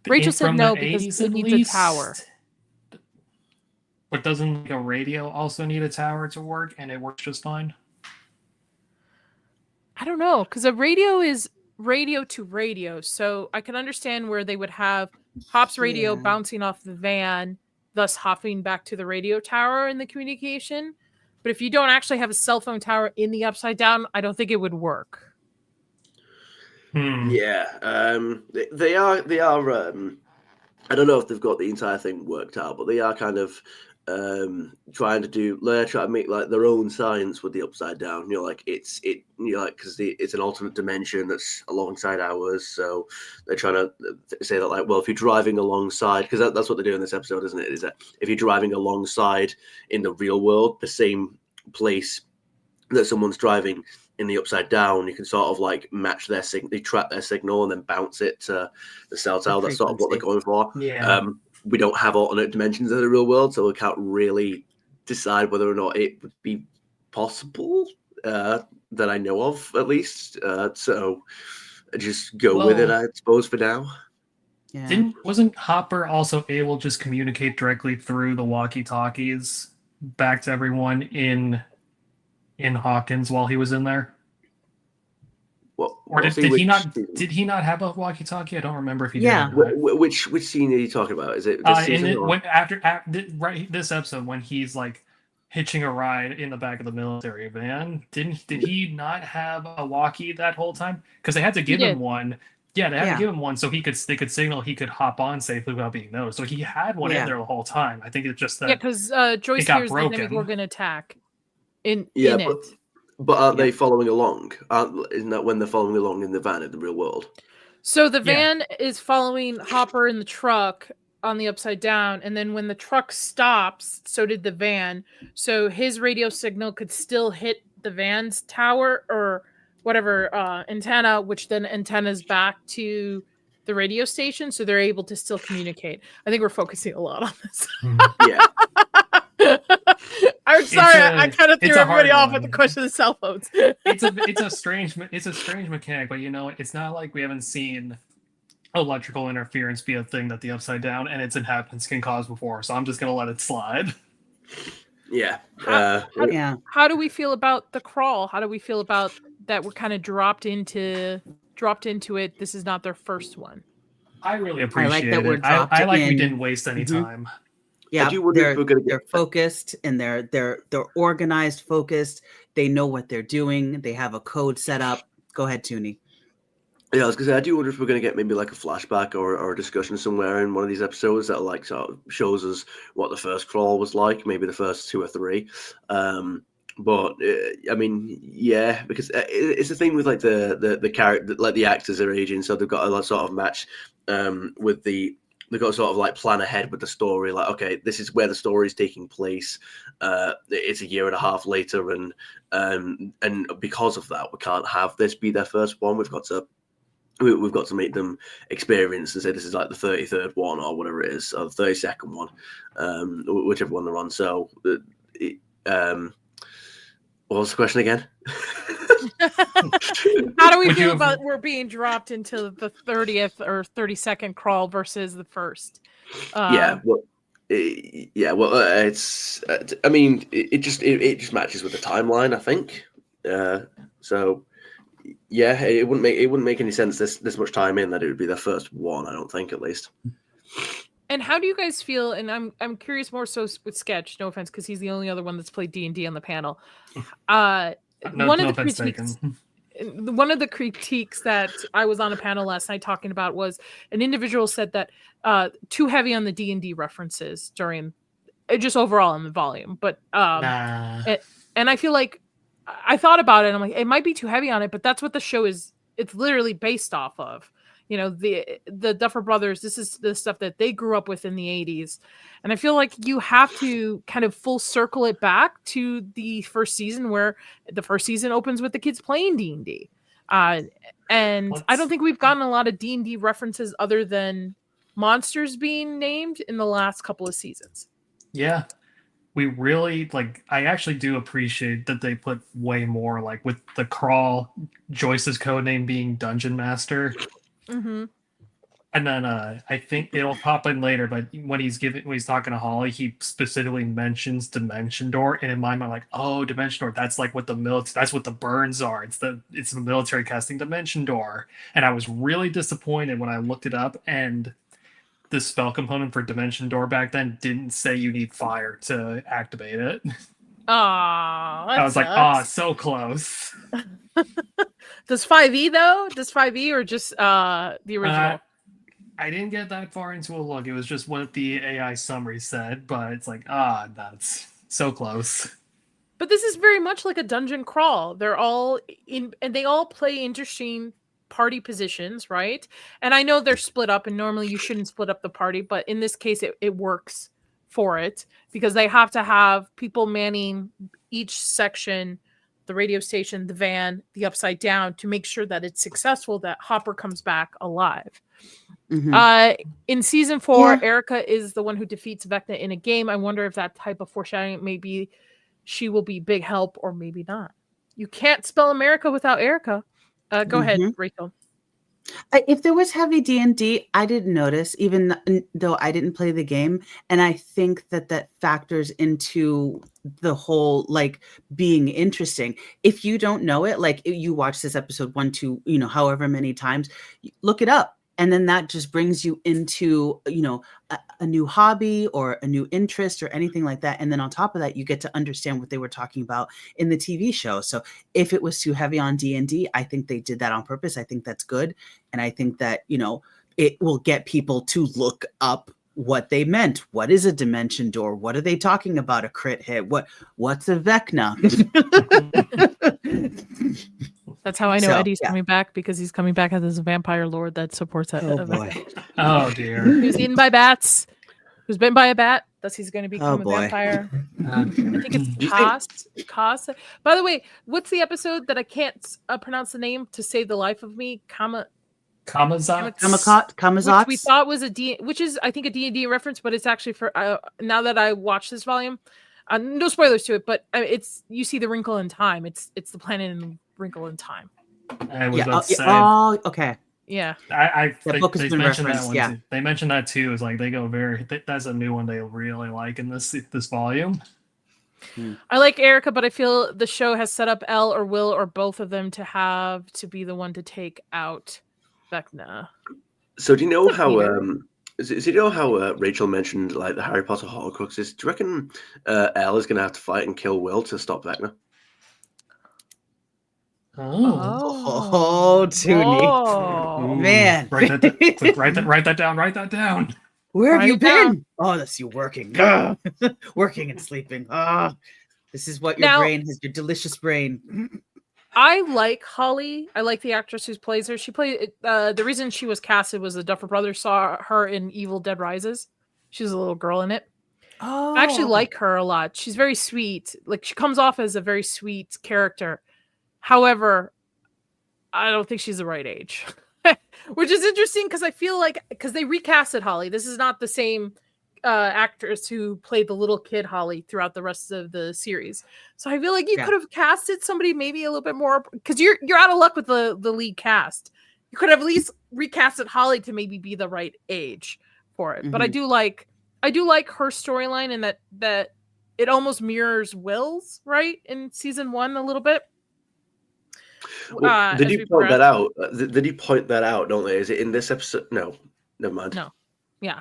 Rachel said From no the because 80s it at needs a least? tower. But doesn't like a radio also need a tower to work, and it works just fine? I don't know, because a radio is radio to radio, so I can understand where they would have Hop's radio Yeah. bouncing off the van, thus hopping back to the radio tower in the communication. But if you don't actually have a cell phone tower in the Upside Down, I don't think it would work. Yeah, they are. I don't know if they've got the entire thing worked out, but they are kind of trying to make like their own science with the Upside Down. You know, like because it's an alternate dimension that's alongside ours. So they're trying to say that, like, well, if you're driving alongside, because that's what they do in this episode, isn't it? Is that if you're driving alongside in the real world, the same place that someone's driving in the Upside Down, you can sort of like match their signal, they track their signal and then bounce it to the cell tower. That's sort of what they're going for. Yeah. We don't have alternate dimensions in the real world, so we can't really decide whether or not it would be possible that I know of, at least. So just go with it, I suppose, for now. Yeah. Wasn't Hopper also able to just communicate directly through the walkie-talkies back to everyone in Hawkins while he was in there? Or did he not have a walkie-talkie? I don't remember if he did. Yeah. Which scene are you talking about? Is it this season? This episode when he's like hitching a ride in the back of the military van? Did he not have a walkie that whole time? Because they had to give him one. Yeah, they had to give him one so they could signal he could hop on safely without being noticed. So he had one in there the whole time. I think it's just that because Joyce hears the Demogorgon attack in it. But aren't they following along? Isn't that when they're following along in the van in the real world? So the van is following Hopper in the truck on the Upside Down, and then when the truck stops, so did the van. So his radio signal could still hit the van's tower or whatever antenna, which then antennas back to the radio station, so they're able to still communicate. I think we're focusing a lot on this. Yeah. I'm sorry, I kind of threw everybody off with the question of the cell phones. it's a strange mechanic, but you know, it's not like we haven't seen electrical interference be a thing that the Upside Down and its inhabitants can cause before. So I'm just gonna let it slide. Yeah. How do we feel about the crawl? How do we feel about that? We're kind of dropped into it. This is not their first one. I really appreciate it. we I like we didn't waste any time. Yeah, do wonder if we're going to they're get. focused and they're organized, focused. They know what they're doing. They have a code set up. Go ahead, Toonie. Yeah, I was gonna say, I do wonder if we're gonna get maybe like a flashback or a discussion somewhere in one of these episodes that like sort of shows us what the first crawl was like, maybe the first 2 or 3. But I mean, yeah, because it's the thing with like the character, like the actors are aging, so they've got a sort of match with they've got to sort of like plan ahead with the story. Like, okay, this is where the story is taking place. It's a year and a half later, and because of that, we can't have this be their first one. We've got to make them experience and say this is like the 33rd one or whatever it is, or the 32nd one, whichever one they're on. So, what was the question again? How do we Would you feel have- about we're being dropped into the 30th or 32nd crawl versus the first? Yeah, well, it's. I mean, it just matches with the timeline, I think. So, yeah, it wouldn't make any sense this much time in that it would be the first one. I don't think, at least. And how do you guys feel? And I'm curious more so with Sketch. No offense, because he's the only other one that's played D&D on the panel. One of the offense critiques. taken. One of the critiques that I was on a panel last night talking about was an individual said that too heavy on the D&D references during just overall in the volume. But Nah. and I feel like I thought about it. And I'm like, it might be too heavy on it, but that's what the show is. It's literally based off of. You know, the Duffer Brothers. This is the stuff that they grew up with in the 80s, and I feel like you have to kind of full circle it back to the first season, where the first season opens with the kids playing D&D. And I don't think we've gotten a lot of D&D references other than monsters being named in the last couple of seasons. Yeah. We really I actually do appreciate that they put way more, like with the crawl, Joyce's codename being Dungeon Master. Mm-hmm. And then I think it'll pop in later, but when he's talking to Holly, he specifically mentions Dimension Door, and in my mind, like, oh, Dimension Door, that's like what that's what the burns are. It's the military casting Dimension Door. And I was really disappointed when I looked it up, and the spell component for Dimension Door back then didn't say you need fire to activate it. I I was like, so close. Does 5e though? Does 5e or just the original? I didn't get that far into a look. It was just what the AI summary said, but it's like, that's so close. But this is very much like a dungeon crawl. They're all in, and they all play interesting party positions, right? And I know they're split up, and normally you shouldn't split up the party, but in this case, it works for it because they have to have people manning each section, the radio station, the van, the upside down, to make sure that it's successful, that Hopper comes back alive. Mhm. In season 4, Yeah. Erica is the one who defeats Vecna in a game. I wonder if that type of foreshadowing, maybe she will be big help or maybe not. You can't spell America without Erica. Go ahead, Rachel. If there was heavy D&D, I didn't notice, even though I didn't play the game. And I think that factors into the whole, like, being interesting. If you don't know it, like you watch this episode 1, 2, however many times, look it up. And then that just brings you into, a new hobby or a new interest or anything like that. And then on top of that, you get to understand what they were talking about in the TV show. So if it was too heavy on D&D, I think they did that on purpose. I think that's good. And I think that, it will get people to look up what they meant. What is a dimension door? What are they talking about? A crit hit? What's a Vecna? That's how I know Eddie's coming back, because he's coming back as a vampire lord that supports that. Oh boy. Oh dear. He was eaten by bats. He was bitten by a bat. Thus he's going to become a boy. vampire. I think it's Kos. By the way, what's the episode that I can't pronounce the name to save the life of me? Kamazotz? Which we thought was which is I think a D&D reference, but it's actually for now that I watched this volume. No spoilers to it, but it's you see the wrinkle in time. It's the planet in Wrinkle in Time. I was about to say. Oh, okay. Yeah. They book has been mentioned that referenced, one yeah. too. They mentioned that too. It's like they go that's a new one they really like in this volume. I like Erica, but I feel the show has set up Elle or Will or both of them to be the one to take out Vecna. So do you know how Is it, you know how Rachel mentioned like the Harry Potter Horcruxes? Do you reckon Elle is going to have to fight and kill Will to stop Vecna? Oh. Oh, Toonie. Oh. Ooh. Man. Write that down. Write that down. Where have Write you it down. been? Oh, that's you working. Ugh. Working and sleeping. This is what your Now- brain has, your delicious brain. I like Holly. I like the actress who plays her. She played the reason she was casted was the Duffer Brothers saw her in Evil Dead Rises. She was a little girl in it. Oh, I actually like her a lot. She's very sweet. Like she comes off as a very sweet character. However, I don't think she's the right age. Which is interesting because I feel like because they recasted Holly. This is not the same actress who played the little kid Holly throughout the rest of the series. So I feel like you Yeah. could have casted somebody maybe a little bit more because you're out of luck with the lead cast. You could have at least recasted Holly to maybe be the right age for it. But I do like her storyline and that it almost mirrors Will's, right, in season 1 a little bit. Well, did as you we point that progress. out? Did you point that out? Don't they? Is it in this episode? No, never mind. No. Yeah.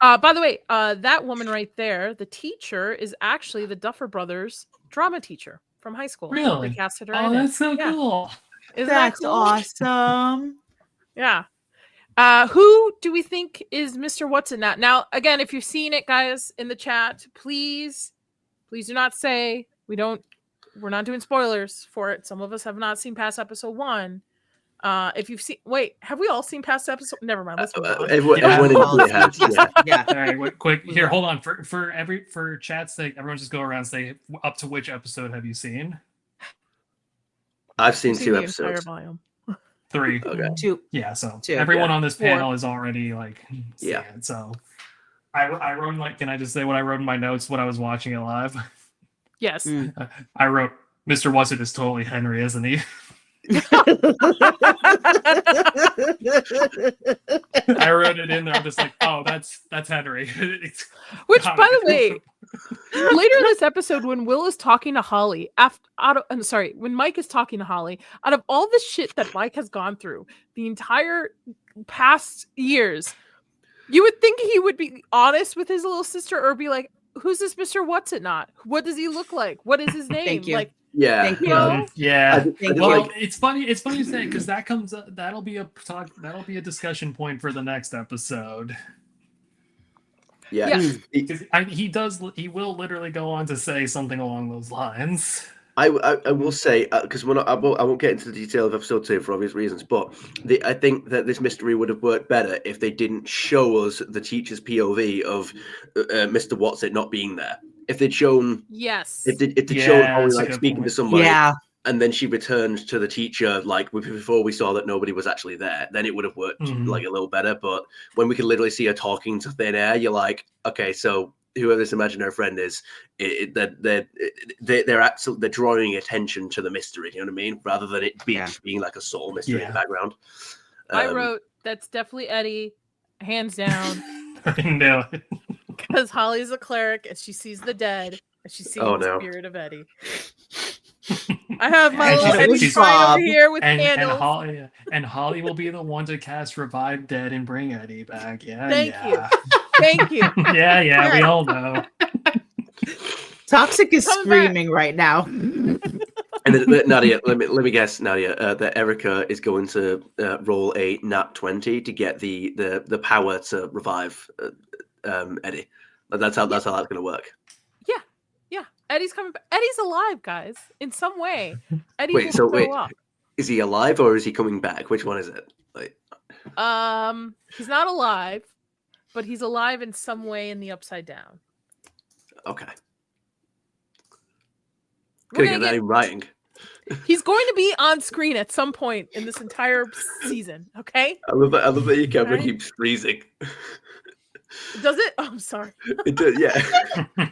By the way, that woman right there, the teacher, is actually the Duffer Brothers drama teacher from high school. Really? They casted her Oh, in it. that's so Yeah. cool. Isn't that That's cool? awesome. Yeah. Who do we think is Mr. What's in that? Now, again, if you've seen it, guys, in the chat, please do not say we're not doing spoilers for it. Some of us have not seen past episode 1. If you've seen, wait, have we all seen past episode? Never mind. Let's move on. Everyone Yeah. in the has, yeah. Yeah. All right, wait, quick. Here, hold on. For chat's sake, everyone just go around and say up to which episode have you seen? I've seen We've 2 the entire episodes. volume. 3. Okay. 2. Yeah, so Two. everyone Yeah. on this 4. panel is already like seeing Yeah. it. So I wrote like, can I just say what I wrote in my notes when I was watching it live? Yes. Mm. I wrote, Mr. Whatsit is totally Henry, isn't he? I wrote it in there. I'm just like, oh, that's Henry. It's Which, got by it. the way, later in this episode, when Will is talking to Holly, when Mike is talking to Holly, out of all the shit that Mike has gone through the entire past years, you would think he would be honest with his little sister or be like, who's this Mr. What's It Not? What does he look like? What is his name? Thank you. Like, Yeah. Thank you you. know? Yeah. Thank Well, you. it's funny you say because that comes up, that'll be a discussion point for the next episode. Yeah. Yeah. Because he will literally go on to say something along those lines. I will say because I won't get into the detail of episode 2 for obvious reasons, but I think that this mystery would have worked better if they didn't show us the teacher's POV of Mr. Whatsit not being there. If they'd shown, yes. if they'd Yeah, shown Holly that's a like good speaking to point. somebody, Yeah. and then she returned to the teacher like before we saw that nobody was actually there, then it would have worked like a little better. But when we could literally see her talking to thin air, you're like, okay, so whoever this imaginary friend is, they're drawing attention to the mystery. You know what I mean? Rather than it being like a subtle mystery in the background. I wrote that's definitely Eddie, hands down, I know it. because Holly's a cleric and she sees the dead and she's seeing the spirit of Eddie. I have my And little she's- Eddie she's- sign over here with and candles. Holly will be the one to cast Revive Dead and bring Eddie back. Yeah, Thank yeah. Thank you. Yeah, we all know. Toxic is Coming screaming right now. And Nadia, let me guess, Nadia, that Erica is going to roll a nat 20 to get the power to revive Eddie. That's how that's going to work. Yeah. Eddie's coming back. Eddie's alive, guys. In some way. Eddie will show up. Is he alive or is he coming back? Which one is it? Like, he's not alive, but he's alive in some way in the Upside Down. okay. We're Gonna gonna get that get- in writing. He's going to be on screen at some point in this entire season. Okay? I love that your camera Right. keeps freezing. Does it? Oh, I'm sorry. It does, yeah.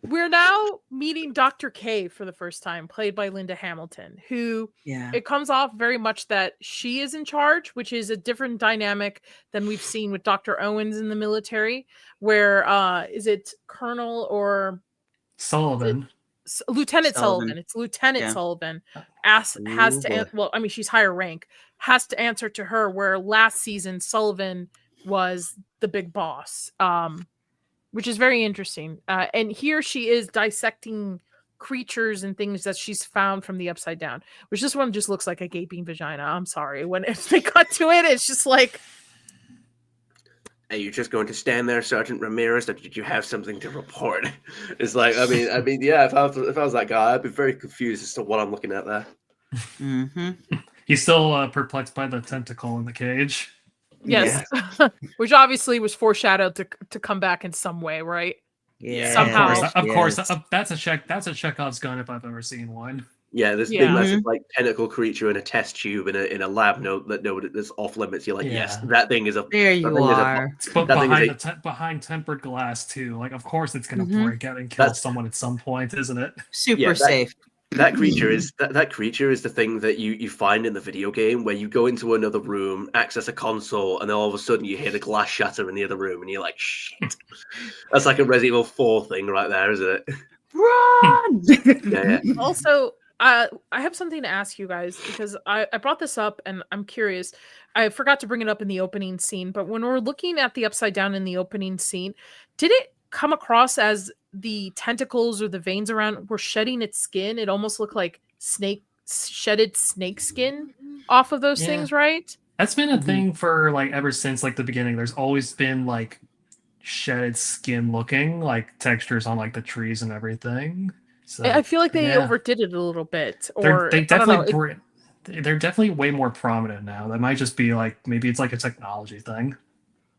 We're now meeting Dr. K for the first time, played by Linda Hamilton, who it comes off very much that she is in charge, which is a different dynamic than we've seen with Dr. Owens in the military, where is it Colonel or Sullivan. Lieutenant Sullivan. Sullivan. It's Lieutenant Yeah. Sullivan has to well, I mean, she's higher rank, has to answer to her, where last season Sullivan was the big boss, which is very interesting. And here she is dissecting creatures and things that she's found from the Upside Down, which this one just looks like a gaping vagina. I'm sorry. When they cut to it, it's just like, are you just going to stand there, Sergeant Ramirez, or did you have something to report? It's like, I mean, yeah. If I was that guy, I'd be very confused as to what I'm looking at there. Mm-hmm. He's still perplexed by the tentacle in the cage. yes, which obviously was foreshadowed to come back in some way, right? Yeah. Somehow. Of course, that's a Chekhov's gun if I've ever seen one. Yeah, this big massive like tentacle creature in a test tube in a lab note that's off limits. You're like, yes, that thing is a. There you are. But behind tempered glass too. Like, of course, it's going to break out and kill someone at some point, isn't it? Super safe. That creature is that creature is the thing that you find in the video game where you go into another room, access a console, and then all of a sudden you hear the glass shatter in the other room, and you're like, shit. That's like a Resident Evil 4 thing right there, isn't it? Run! Yeah. Also, I have something to ask you guys, because I brought this up and I'm curious. I forgot to bring it up in the opening scene, but when we're looking at the Upside Down in the opening scene, did it come across as the tentacles or the veins around were shedding its skin? It almost looked like shedded snake skin off of those things, right? That's been a thing for like ever since like the beginning. There's always been like shedded skin looking like textures on like the trees and everything. So I feel like they overdid it a little bit. Or they're definitely way more prominent now. That might just be like, maybe it's like a technology thing.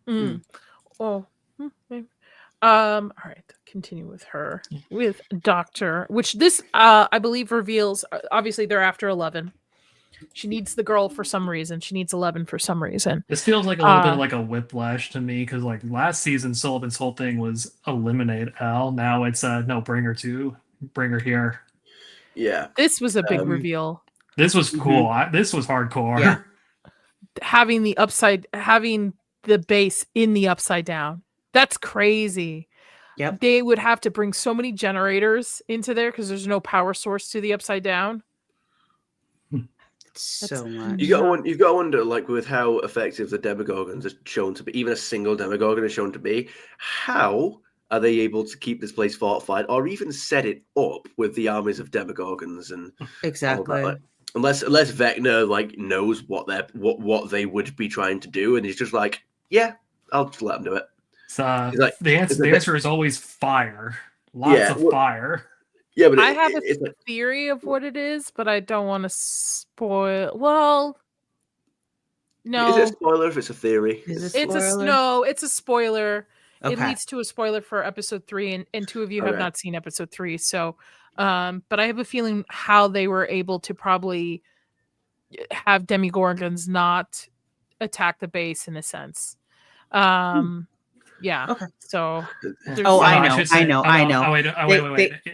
Oh, maybe. All right, continue with her with Doctor, which this I believe reveals. Obviously, they're after 11. She needs the girl for some reason. She needs 11 for some reason. This feels like a little bit like a whiplash to me, because like last season, Sullivan's whole thing was eliminate Al. Now it's no, bring her here. Yeah, this was a big reveal. This was cool. This was hardcore. Yeah. Having the base in the Upside Down. That's crazy. Yep. They would have to bring so many generators into there because there's no power source to the Upside Down. So much. You got to wonder, like, with how effective the Demogorgons are shown to be, even a single Demogorgon is shown to be, how are they able to keep this place fortified or even set it up with the armies of Demogorgons and exactly? Like, unless Vecna like knows what they would be trying to do, and he's just like, yeah, I'll just let them do it. Like, the answer is always fire. Lots of fire. Yeah, but I have a theory of what it is, but I don't want to spoil. Well, no. Is it a spoiler if it's a theory? It's a spoiler. Okay. It leads to a spoiler for episode 3, and two of you have not seen episode 3. So, but I have a feeling how they were able to probably have Demogorgons not attack the base in a sense. Yeah. Okay. So. I know. Oh, wait.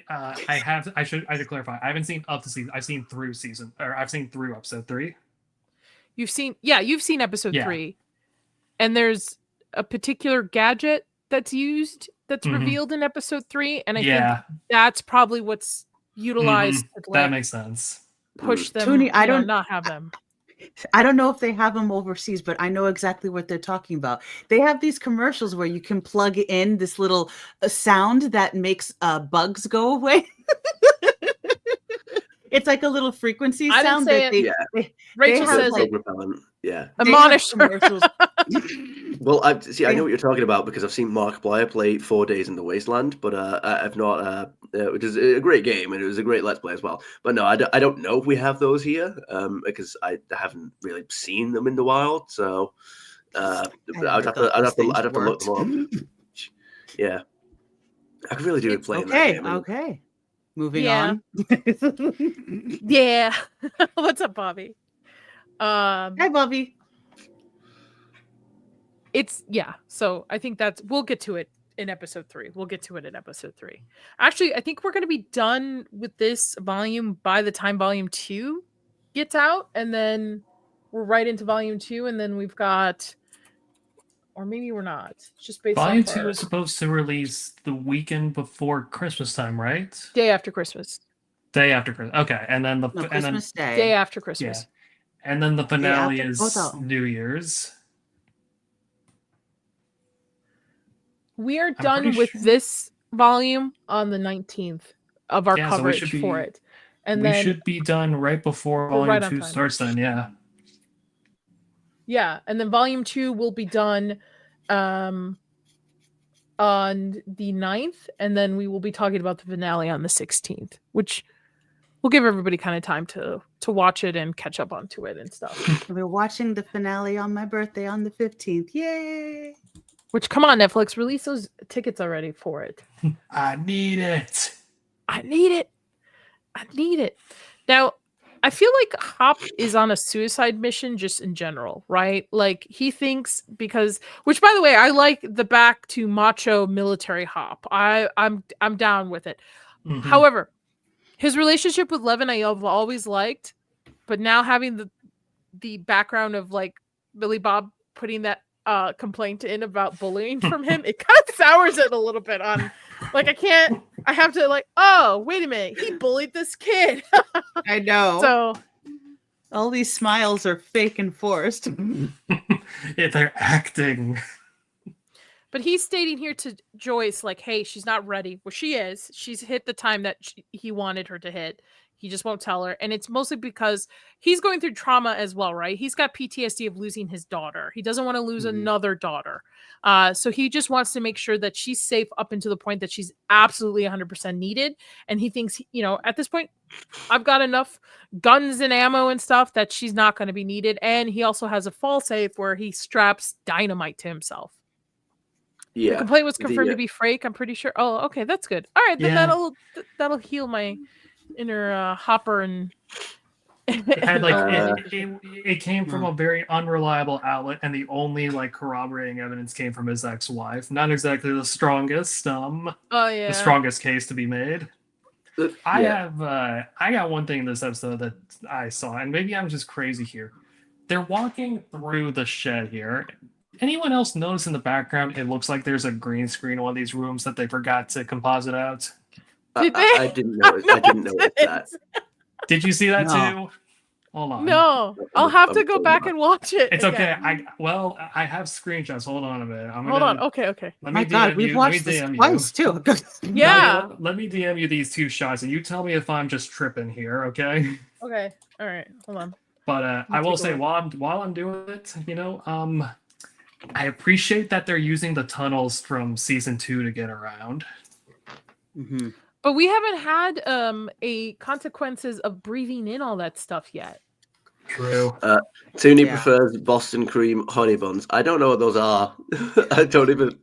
I should clarify. I haven't seen up to season. I've seen through episode 3. You've seen episode 3, and there's a particular gadget that's revealed in episode 3, and I think that's probably what's utilized. To, that makes sense. Push them. Toonie, I don't not have them. I don't know if they have them overseas, but I know exactly what they're talking about. They have these commercials where you can plug in this little sound that makes bugs go away. It's like a little frequency sound. Rachel says it. Yeah. Admonish commercials. Well, I know what you're talking about because I've seen Markiplier play 4 Days in the Wasteland, but I've not. Which is a great game and it was a great Let's Play as well. But no, I don't know if we have those here because I haven't really seen them in the wild. So I'd have to look them up. Yeah, I could really do it playing that game. Okay. Moving on. Yeah. What's up, Bobby? Hi, Bobby. So I think we'll get to it in episode 3. Actually, I think we're going to be done with this volume by the time volume 2 gets out, and then we're right into volume 2, and then we've got, or maybe we're not. It's just based volume on 2 is supposed to release the weekend before Christmas time, right? Day after Christmas. Okay, and then Christmas Day. Day after Christmas. And then the finale after is both of 'em. New Year's. We are I'm done pretty with sure- this volume on the 19th of our Yeah, so we coverage should for be- it. And we then should be done right before We're Volume right on 2 time. starts then, yeah. yeah, and then volume 2 will be done on the 9th, and then we will be talking about the finale on the 16th, which will give everybody kind of time to watch it and catch up onto it and stuff. We're watching the finale on my birthday on the 15th. Yay! Which, come on, Netflix, release those tickets already for it. I need it. I need it. I need it. Now, I feel like Hop is on a suicide mission just in general, right? Like he thinks which by the way, I like the back to macho military Hop. I'm down with it. Mhm. However, his relationship with Levin I have always liked, but now having the background of like Billy Bob putting that complaint in about bullying from him, it kind of sours it a little bit on like I have to like, oh, wait a minute, he bullied this kid. I know. So all these smiles are fake and forced. Yeah, they're acting. but he's stating here to Joyce, like, hey, she's not ready. Well, she is. She's hit the time that he wanted her to hit. He just won't tell her. And it's mostly because he's going through trauma as well, right? He's got PTSD of losing his daughter. He doesn't want to lose another daughter. So he just wants to make sure that she's safe up until the point that she's absolutely 100% needed. And he thinks, at this point, I've got enough guns and ammo and stuff that she's not going to be needed. And he also has a fall safe where he straps dynamite to himself. Yeah. The complaint was confirmed to be fake, I'm pretty sure. Oh, okay, that's good. All right, then Yeah. that'll heal my inner Hopper and It had it came from a very unreliable outlet, and the only like corroborating evidence came from his ex-wife. Not exactly the strongest oh yeah, the strongest case to be made. I got one thing in this episode that I saw, and maybe I'm just crazy here. They're walking through the shed here. Anyone else notice in the background it looks like there's a green screen in one of these rooms that they forgot to composite out? Did they? I didn't notice. I didn't notice that. Did you see that No. too? Hold on. No, I'll have to go back and watch it. It's okay. again. I have screenshots. Hold on a minute. Hold on. Okay. Let My me God, DM we've you. watched Let me this DM twice too. you. Yeah. Let me DM you these two shots, and you tell me if I'm just tripping here, okay? Okay. All right. Hold on. But I will take a say look. while I'm doing it, I appreciate that they're using the tunnels from season 2 to get around. Mm-hmm. But we haven't had a consequences of breathing in all that stuff yet. True. Toonie Yeah. prefers Boston cream honey buns. I don't know what those are. I don't even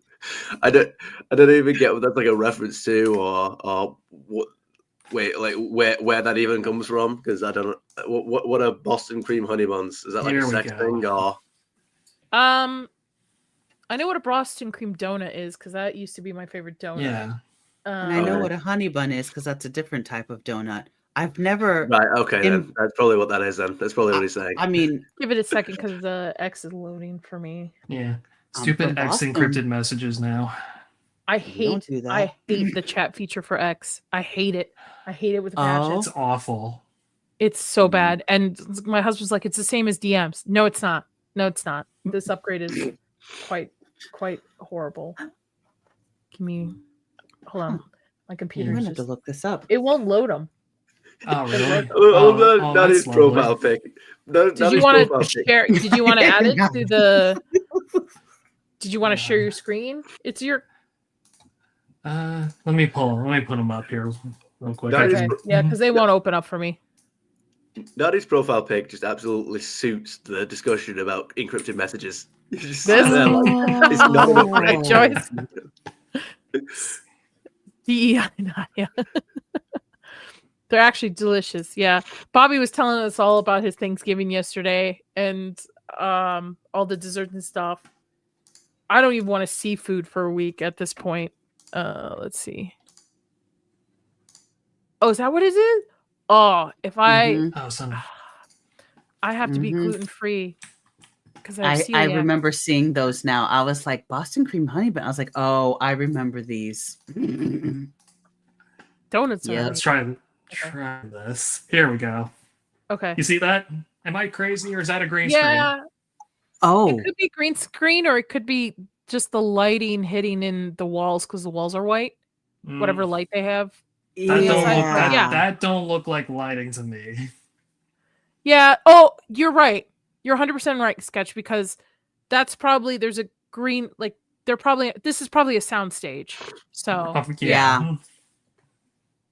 get what that's like a reference to, or what. Wait, like where that even comes from? Because I don't know what are Boston cream honey buns? Is that like Here a we sex go. thing or? I know what a Boston cream donut is because that used to be my favorite donut. Yeah. And I know Okay. what a honey bun is because that's a different type of donut. I've never. Right. Okay. Then In- that's probably what that is. Then that's probably what he's saying. I mean, Give it a second because the X is loading for me. Yeah. I'm Stupid from X Boston. encrypted messages now. I don't hate do that. I hate the chat feature for X. I hate it. I hate it with a passion. Oh. It's awful. It's so bad. And my husband's like, it's the same as DMs. No, it's not. No, it's not. This upgrade is quite horrible. Give me hold on. My I'm computer gonna have to look this up. it won't load them. Oh really? That is that's lovely. profile pic. Did you want to share? Did you want to add it to the? Did you want to share your screen? It's your. Let me put them up here real quick. That is- Okay, yeah, because they won't open up for me. Daddy's profile pic just absolutely suits the discussion about encrypted messages. He's just This- sat there like, it's not a great choice. Yeah. They're actually delicious. Yeah. Bobby was telling us all about his Thanksgiving yesterday and all the desserts and stuff. I don't even want to see food for a week at this point. Let's see. Oh, is that what it is? Oh, if I Mhm. Oh, son. I have to be Mhm. gluten free because I have I celiac. remember seeing those now. I was like, Boston cream honey bun. I was like, oh, I remember these. Donuts. Yeah, Are Let's try this. Here we go. okay. You see that? Am I crazy, or is that a green screen? Yeah, Oh, it could be green screen, or it could be just the lighting hitting in the walls because the walls are white. Whatever Mm, light they have. that don't inside, look but that yeah. that don't look like lighting to me. Yeah. Oh, you're right. You're 100% right, Sketch, because that's probably there's a green like this is probably a sound stage. So Oh, Yeah.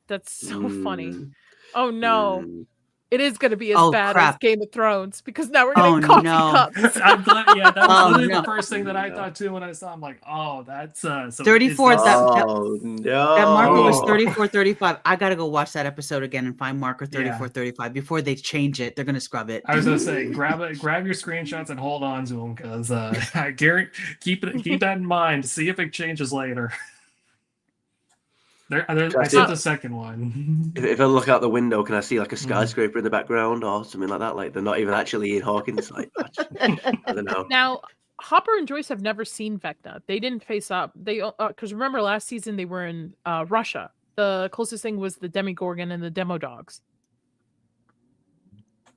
that's so funny. Mm, Oh no. mm. It is going to be as Oh, bad crap. as Game of Thrones because now we're Oh, getting coffee no. cups. I'm glad. Yeah, that was Oh, literally no. the first thing that I No. thought too when I saw. I'm like, oh, that's so 34, is this- Oh no! That marker was Oh. 34-35. I gotta go watch that episode again and find marker Yeah. 34-35 before they change it. They're gonna scrub it. I was gonna say, grab your screenshots and hold on to them because I guarantee keep that in mind. See if it changes later. I see the second one. If I look out the window, can I see like a skyscraper in the background or something like that? Like they're not even actually in Hawkins. Like, I don't know. Now, Hopper and Joyce have never seen Vecna. They didn't face up. They because remember last season they were in Russia. The closest thing was the Demogorgon and the Demo Dogs.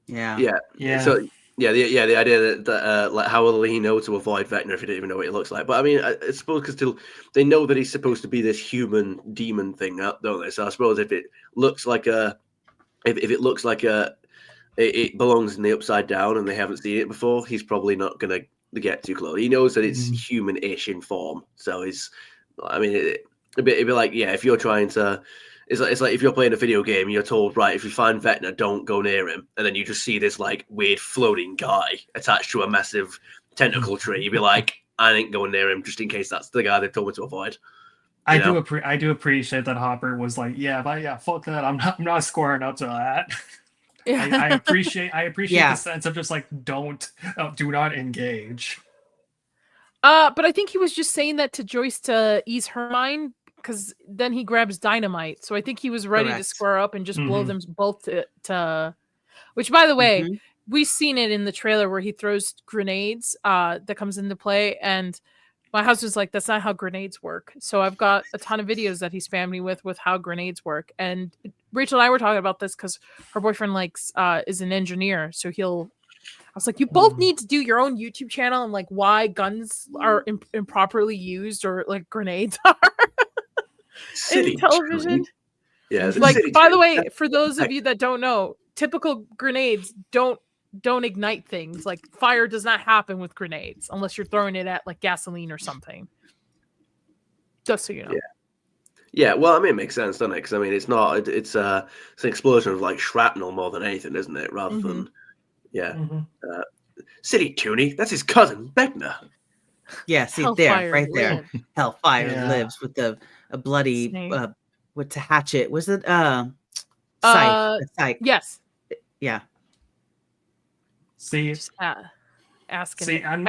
Yeah. Yeah. So the idea that like how will he know to avoid Vecna if he didn't even know what he looks like? But I mean, I suppose because they know that he's supposed to be this human demon thing, don't they? So I suppose if it looks like it belongs in the Upside Down and they haven't seen it before, he's probably not gonna get too close. He knows that it's human-ish in form, so he's. I mean, it'd be like, yeah, if you're trying to. It's like if you're playing a video game and you're told, right, if you find Vecna, don't go near him. And then you just see this like weird floating guy attached to a massive tentacle tree. You'd be like, I ain't going near him just in case that's the guy they told me to avoid. I do appreciate that Hopper was like, fuck that. I'm not squaring up to that. I appreciate Yeah. the sense of just like do not engage. But I think he was just saying that to Joyce to ease her mind because then he grabs dynamite. So I think he was ready to Correct. square up and just blow Mhm. them both to which, by the way, we've seen it in the trailer where he throws grenades that comes into play. And my husband's like, that's not how grenades work. So I've got a ton of videos that he spammed me with how grenades work. And Rachel and I were talking about this because her boyfriend is an engineer. So I was like, you both need to do your own YouTube channel and like why guns are improperly used or like grenades are in television. Yeah. Like, by the way, for those of you that don't know, typical grenades don't ignite things. Like fire does not happen with grenades unless you're throwing it at like gasoline or something. Just so you know. Yeah, well, I mean, it makes sense, doesn't it? Because I mean, it's not. It's an explosion of like shrapnel more than anything, isn't it? Rather than, City Toonie. That's his cousin, Vecna. Yeah, see Hellfire there, right there. lives. Hellfire Yeah. lives with a bloody Snake. with to hatchet. Was it scythe? Uh, A scythe. Yes. Yeah. See, Just asking. see, in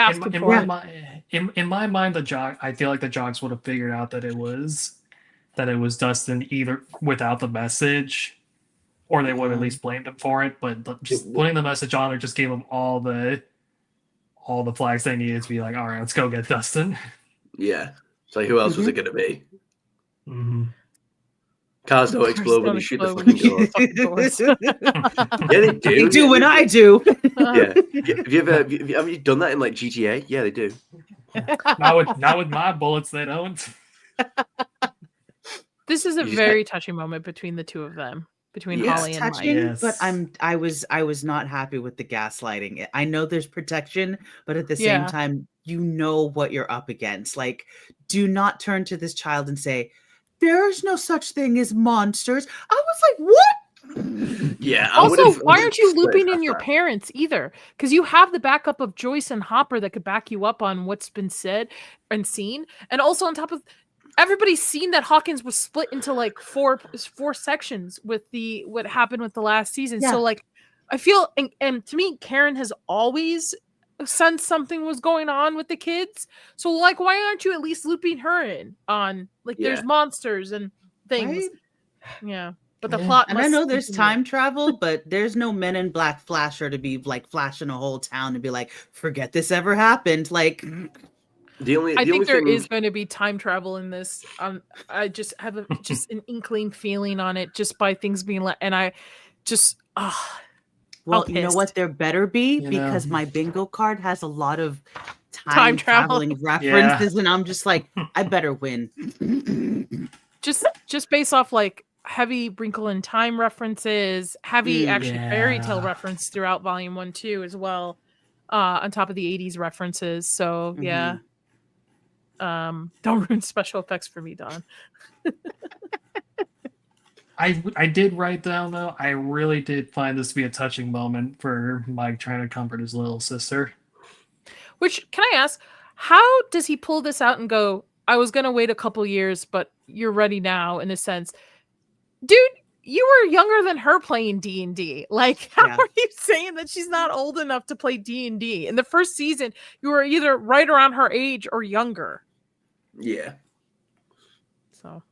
my mind, I feel like the Jogs would have figured out that it was Dustin either without the message, or they would have at least blamed him for it. But just putting the message on, or just gave him all the flags they needed to be like, all right, let's go get Dustin. Yeah. So who else was it going to be? Mm-hmm. Cars don't explode when you shoot the fucking door. Yeah, they do. They do when I do. Yeah. Have you done that in like GTA? Yeah, they do. Not with my bullets, they don't. This is a You just very touching moment between the two of them, between Yes. Holly and Mike. Touching, Yes. but I was not happy with the gaslighting. I know there's protection, but at the Yeah. same time, you know what you're up against. Like, do not turn to this child and say, "There's no such thing as monsters." I was like, "What?" Yeah. I Also, would've- why aren't you split looping in that your back. parents either? Because you have the backup of Joyce and Hopper that could back you up on what's been said and seen. And also on top of everybody's seen that Hawkins was split into like four sections with what happened with the last season. Yeah. So like I feel and to me, Karen has always sensed something was going on with the kids. So like why aren't you at least looping her in on like there's Yeah. monsters and things? Right? Yeah. But the Yeah. plot And I must know there's continue. time travel, but there's no Men in Black flasher to be like flashing a whole town and be like, "Forget this ever happened." Like, The only I think there thing is going to be time travel in this. I just have just an inkling feeling on it just by things being and I just Well, you know pissed. what? There better be, You know. because my bingo card has a lot of Time time travel. traveling references, and I'm just like, I better win. Just based off like heavy Wrinkle in Time references, heavy actually fairy tale Yeah. reference throughout volume 1 too as well, on top of the 80s references. So yeah. Don't ruin special effects for me, Don. I did write down though. I really did find this to be a touching moment for Mike trying to comfort his little sister. Which, can I ask, how does he pull this out and go, I was gonna wait a couple years, but you're ready now, in a sense? Dude, you were younger than her playing D&D. Like, how Yeah. are you saying that she's not old enough to play D&D? In the first season, you were either right around her age or younger. Yeah. So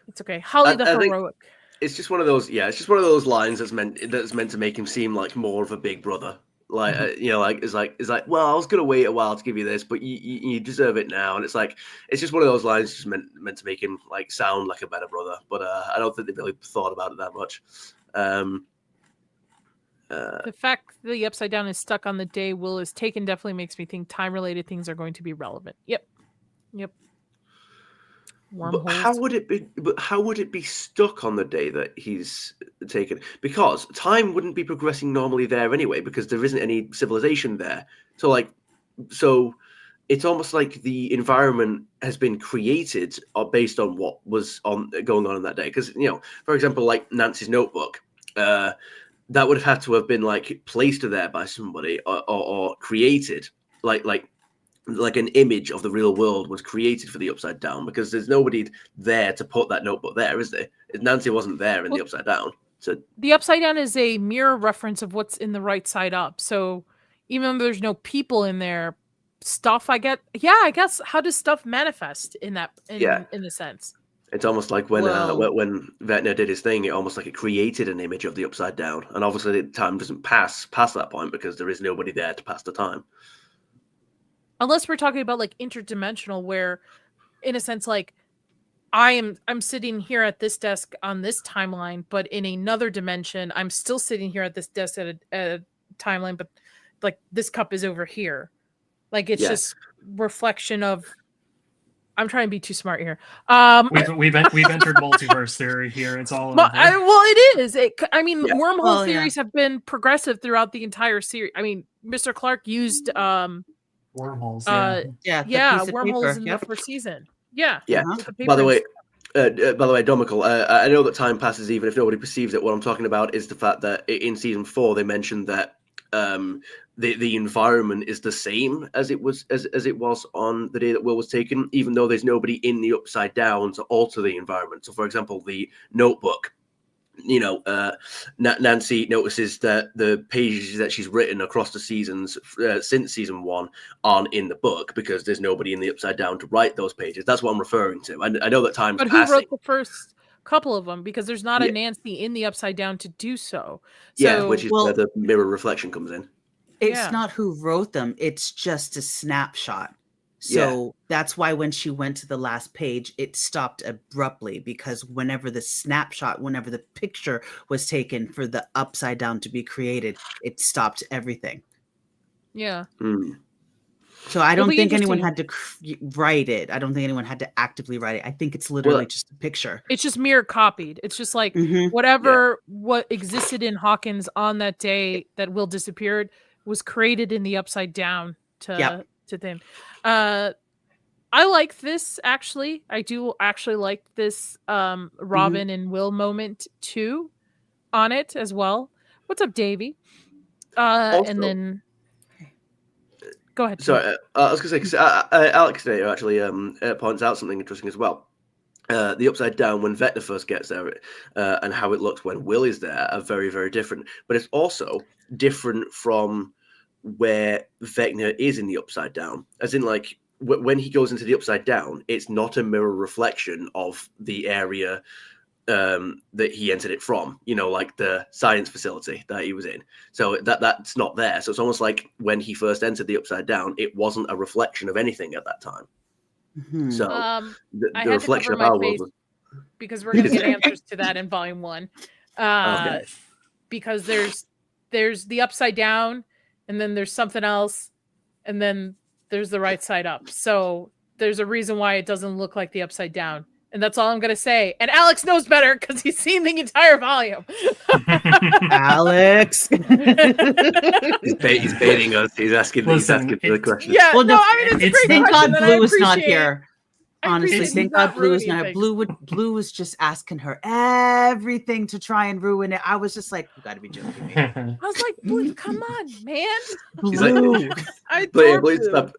it's okay. Holly the I think heroic. it's just one of those. Yeah, it's just one of those lines that's meant to make him seem like more of a big brother. Like it's like, well, I was gonna wait a while to give you this, but you deserve it now. And it's just one of those lines just meant to make him like sound like a better brother. But I don't think they really thought about it that much. The fact that the Upside Down is stuck on the day Will is taken definitely makes me think time-related things are going to be relevant. Yep. But Wormholes. how would it be stuck on the day that he's taken? Because time wouldn't be progressing normally there anyway, because there isn't any civilization there. So it's almost like the environment has been created based on what was going on that day. Because for example, like Nancy's notebook, that would have had to have been like placed there by somebody or created like an image of the real world was created for the Upside Down, because there's nobody there to put that notebook there, is there? Nancy wasn't there in the Upside Down. So the Upside Down is a mirror reference of what's in the right side up. So even though there's no people in there, stuff I guess how does stuff manifest in that in a sense? it's almost like when Vecna did his thing, it almost like it created an image of the Upside Down, and obviously the time doesn't pass past that point because there is nobody there to pass the time. Unless we're talking about like interdimensional, where in a sense, like I'm sitting here at this desk on this timeline, but in another dimension, I'm still sitting here at this desk at a timeline, but like this cup is over here. Like it's just reflection of. I'm trying to be too smart here. We've entered multiverse theory here. It's all over. It is. Wormhole theories have been progressive throughout the entire series. I mean, Mr. Clark used wormholes. wormholes in the first season. Yeah. By the way, Domical, I know that time passes even if nobody perceives it. What I'm talking about is the fact that in season 4 they mentioned that the environment is the same as it was on the day that Will was taken, even though there's nobody in the Upside Down to alter the environment. So, for example, the notebook. Nancy notices that the pages that she's written across the seasons since season 1 aren't in the book because there's nobody in the Upside Down to write those pages. That's what I'm referring to. I know that time's passing. But who wrote the first couple of them? Because there's not a Nancy in the Upside Down to do so. Which is where the mirror reflection comes in. It's not who wrote them. It's just a snapshot. So that's why when she went to the last page, it stopped abruptly, because whenever the picture was taken for the Upside Down to be created, it stopped everything. Yeah. So I don't think anyone had to write it. I don't think anyone had to actively write it. I think it's literally just a picture. It's just mirror copied. It's just like what existed in Hawkins on that day that Will disappeared was created in the Upside Down to them. I like this, actually. I do actually like this Robin and Will moment too on it as well. What's up, Davey? And then go ahead. Sorry, I was going to say, Alex today actually points out something interesting as well. The Upside Down, when Vecna first gets there, and how it looks when Will is there, are very, very different. But it's also different from where Vecna is in the Upside Down. As in, like, when he goes into the Upside Down, it's not a mirror reflection of the area that he entered it from, like the science facility that he was in. So that's not there. So it's almost like when he first entered the Upside Down, it wasn't a reflection of anything at that time. So the I had reflection to of cover our my face world was... because we're going to get answers to that in volume 1. Okay. Because there's the upside down, and then there's something else, and then there's the right side up. So there's a reason why it doesn't look like the upside down. And that's all I'm gonna say. And Alex knows better because he's seen the entire volume. Alex. He's baiting us. He's asking for the question. Yeah, Well, no, no, I mean it's a great thank question, God and I Blue is not appreciate- here. I Honestly, appreciate thank he's not God Blue is ruining not here. things. Blue was just asking her everything to try and ruin it. I was just like, you got to be joking me. I was like, Blue, come on, man. He's like, Blue. I adore Blue's Blue.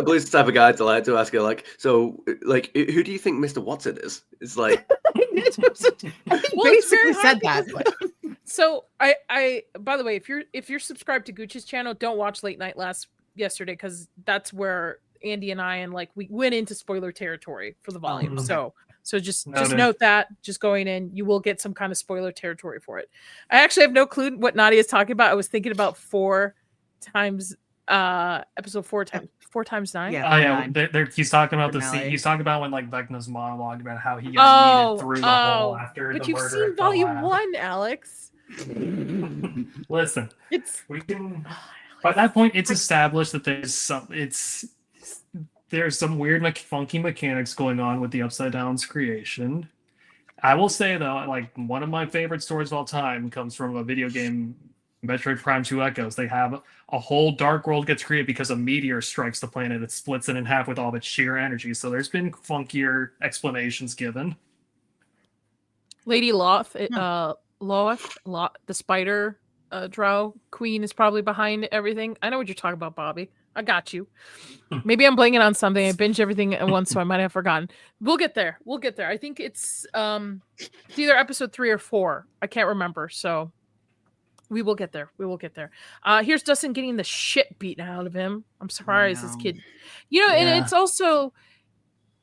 Blue's the type of guy to ask her like, so like, who do you think Mr. Watson is? It's like, I think Well, it's very basically said hard that. But So I by the way, if you're subscribed to Gooch's channel, don't watch Late Night yesterday, because that's where Andy and I and like we went into spoiler territory for the volume. okay. So just Noted. note that, just going in, you will get some kind of spoiler territory for it. I actually have no clue what Nadia is talking about. I was thinking about episode 4 times 9. Yeah. Oh yeah, Fine. he's talking about the Finale. scene. He's talking about when like Vecna's monologue about how he got yeeted through the hole after but the you've murder seen at volume Collab. 1, Alex. Listen, It's we can. By that point, it's established that there's some weird, funky mechanics going on with the Upside Down's creation. I will say though, like one of my favorite stories of all time comes from a video game, Metroid Prime 2 Echoes. They have a whole dark world gets created because a meteor strikes the planet. It splits it in half with all of its sheer energy. So there's been funkier explanations given. Lady Loth, the spider drow queen, is probably behind everything. I know what you're talking about, Bobby. I got you. Maybe I'm blanking on something. I binged everything at once, so I might have forgotten. We'll get there. I think it's either episode 3 or 4. I can't remember. So we will get there. Here's Dustin getting the shit beaten out of him. I'm surprised this kid. And it's also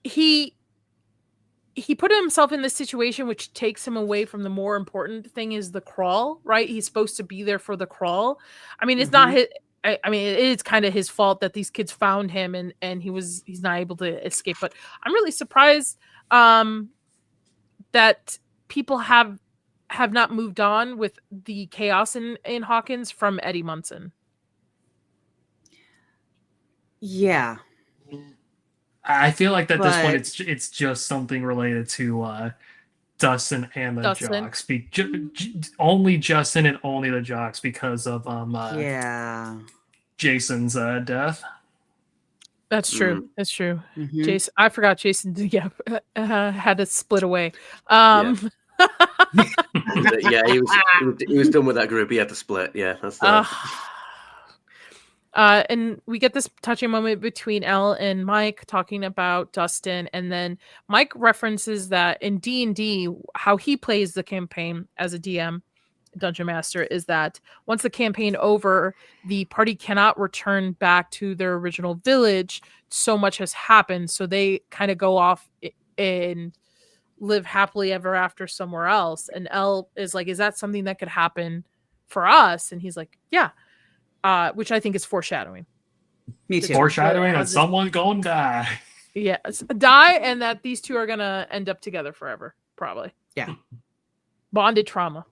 he put himself in this situation, which takes him away from the more important thing, is the crawl, right? He's supposed to be there for the crawl. I mean, it's not his. I mean, it is kind of his fault that these kids found him and he's not able to escape. But I'm really surprised that people have not moved on with the chaos in Hawkins from Eddie Munson. yeah. I feel like at this point it's just something related to Dustin and the jocks. Only Justin and only the jocks because of Jason's death. That's true. That's true. Mhm. Jason, I forgot Jason. Had to split away. Yeah, he was done with that group. He had to split. Yeah, that's and we get this touching moment between Elle and Mike talking about Dustin, and then Mike references that in D&D, how he plays the campaign as a DM, Dungeon Master, is that once the campaign over, the party cannot return back to their original village. So much has happened, so they kind of go off and live happily ever after somewhere else. And Elle is like, is that something that could happen for us? And he's like, yeah. Which I think is foreshadowing. Me too. Foreshadowing that someone gonna die. Yes, die, and that these two are gonna end up together forever, probably. Yeah. Bonded trauma.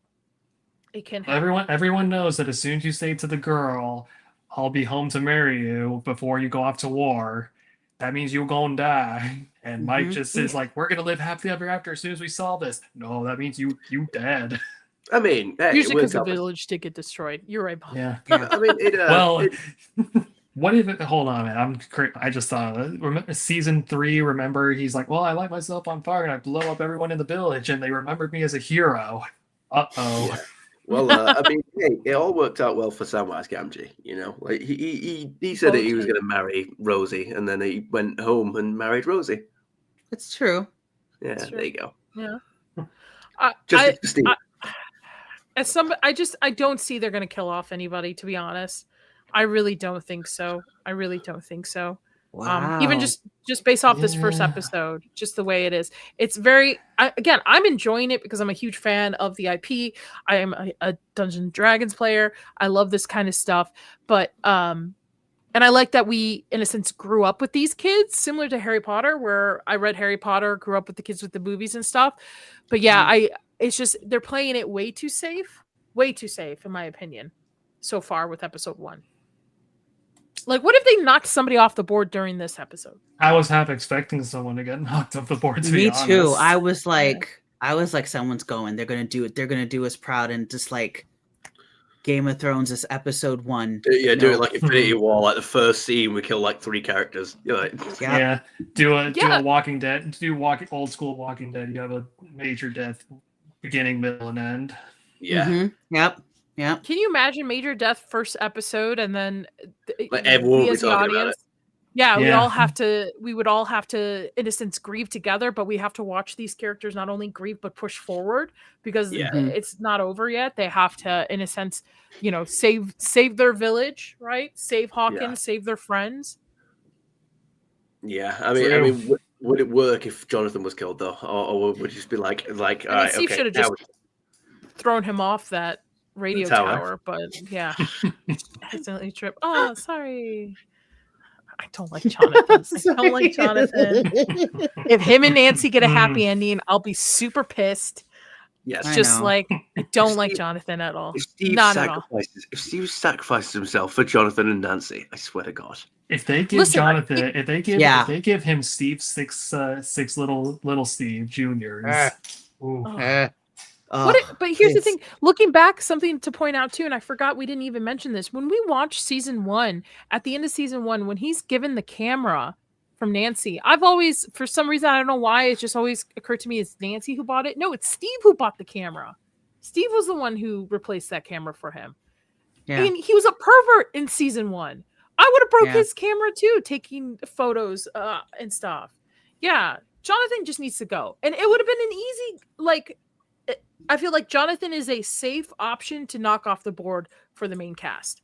It can happen. Everyone knows that as soon as you say to the girl, "I'll be home to marry you," before you go off to war, that means you're gonna die. And Mike just says like, "We're gonna live happily ever after as soon as we solve this." No, that means you dead. I mean, usually because the village did get destroyed. You're right, Bob. Yeah. I mean, what if it? Hold on, man. I just thought. Remember season 3? Remember, he's like, "Well, I light myself on fire and I blow up everyone in the village, and they remembered me as a hero." Yeah. Well, I mean, hey, it all worked out well for Samwise Gamgee. Like he said that he was going to marry Rosie, and then he went home and married Rosie. It's true. Yeah, It's true. there you go. Yeah. I don't see they're going to kill off anybody, to be honest. I really don't think so. Wow. Even just based off this first episode, just the way it is. It's very, again, I'm enjoying it because I'm a huge fan of the IP. I am a Dungeons and Dragons player. I love this kind of stuff. But, and I like that we, in a sense, grew up with these kids, similar to Harry Potter, where I read Harry Potter, grew up with the kids with the movies and stuff. But yeah, It's just they're playing it way too safe in my opinion so far with episode 1. Like, what if they knocked somebody off the board during this episode? I was half expecting someone to get knocked off the board, to be Me honest. too. I was like, someone's going. They're gonna do it. They're gonna do us proud, and just like Game of Thrones is episode 1. Yeah, do it No. like Infinity War, like the first scene we kill like 3 characters. You're like, Yeah. Do a Walking Dead, old school Walking Dead. You have a major death, beginning, middle, and end. yeah. Mhm. Yep. Yep. Can you imagine major death first episode and then Like everyone we will be as the talking about audience? Yeah, we Yeah. would all have to, in a sense, grieve together, but we have to watch these characters not only grieve but push forward because Yeah. Mhm. it's not over yet. They have to, in a sense, save their village, right? Save Hawkins, Yeah. save their friends. Yeah, True. would it work if Jonathan was killed though, or would it just be like, all I mean, right, Steve okay, should have now just thrown him off that radio tower. tower, but yeah, accidentally tripped. Oh, sorry. I don't like Jonathan. I don't like Jonathan. If him and Nancy get a happy ending, I'll be super pissed. yes, I Just know. like I don't like Steve- Jonathan at all. if Steve Not at all. sacrifices himself for Jonathan and Nancy, I swear to God. If they give Listen, Jonathan, if they Yeah. give him Steve six little Steve Juniors. Ooh. But here's the it's- thing. Looking back, something to point out too, and I forgot we didn't even mention this. When we watched season 1, at the end of season 1, when he's given the camera from Nancy, I've always, for some reason, I don't know why, it's just always occurred to me it's Nancy who bought it. No, it's Steve who bought the camera. Steve was the one who replaced that camera for him. Yeah. And he was a pervert in season 1. I would have broke Yeah. his camera too, taking photos and stuff. Yeah, Jonathan just needs to go. And it would have been an easy, like, I feel like Jonathan is a safe option to knock off the board for the main cast.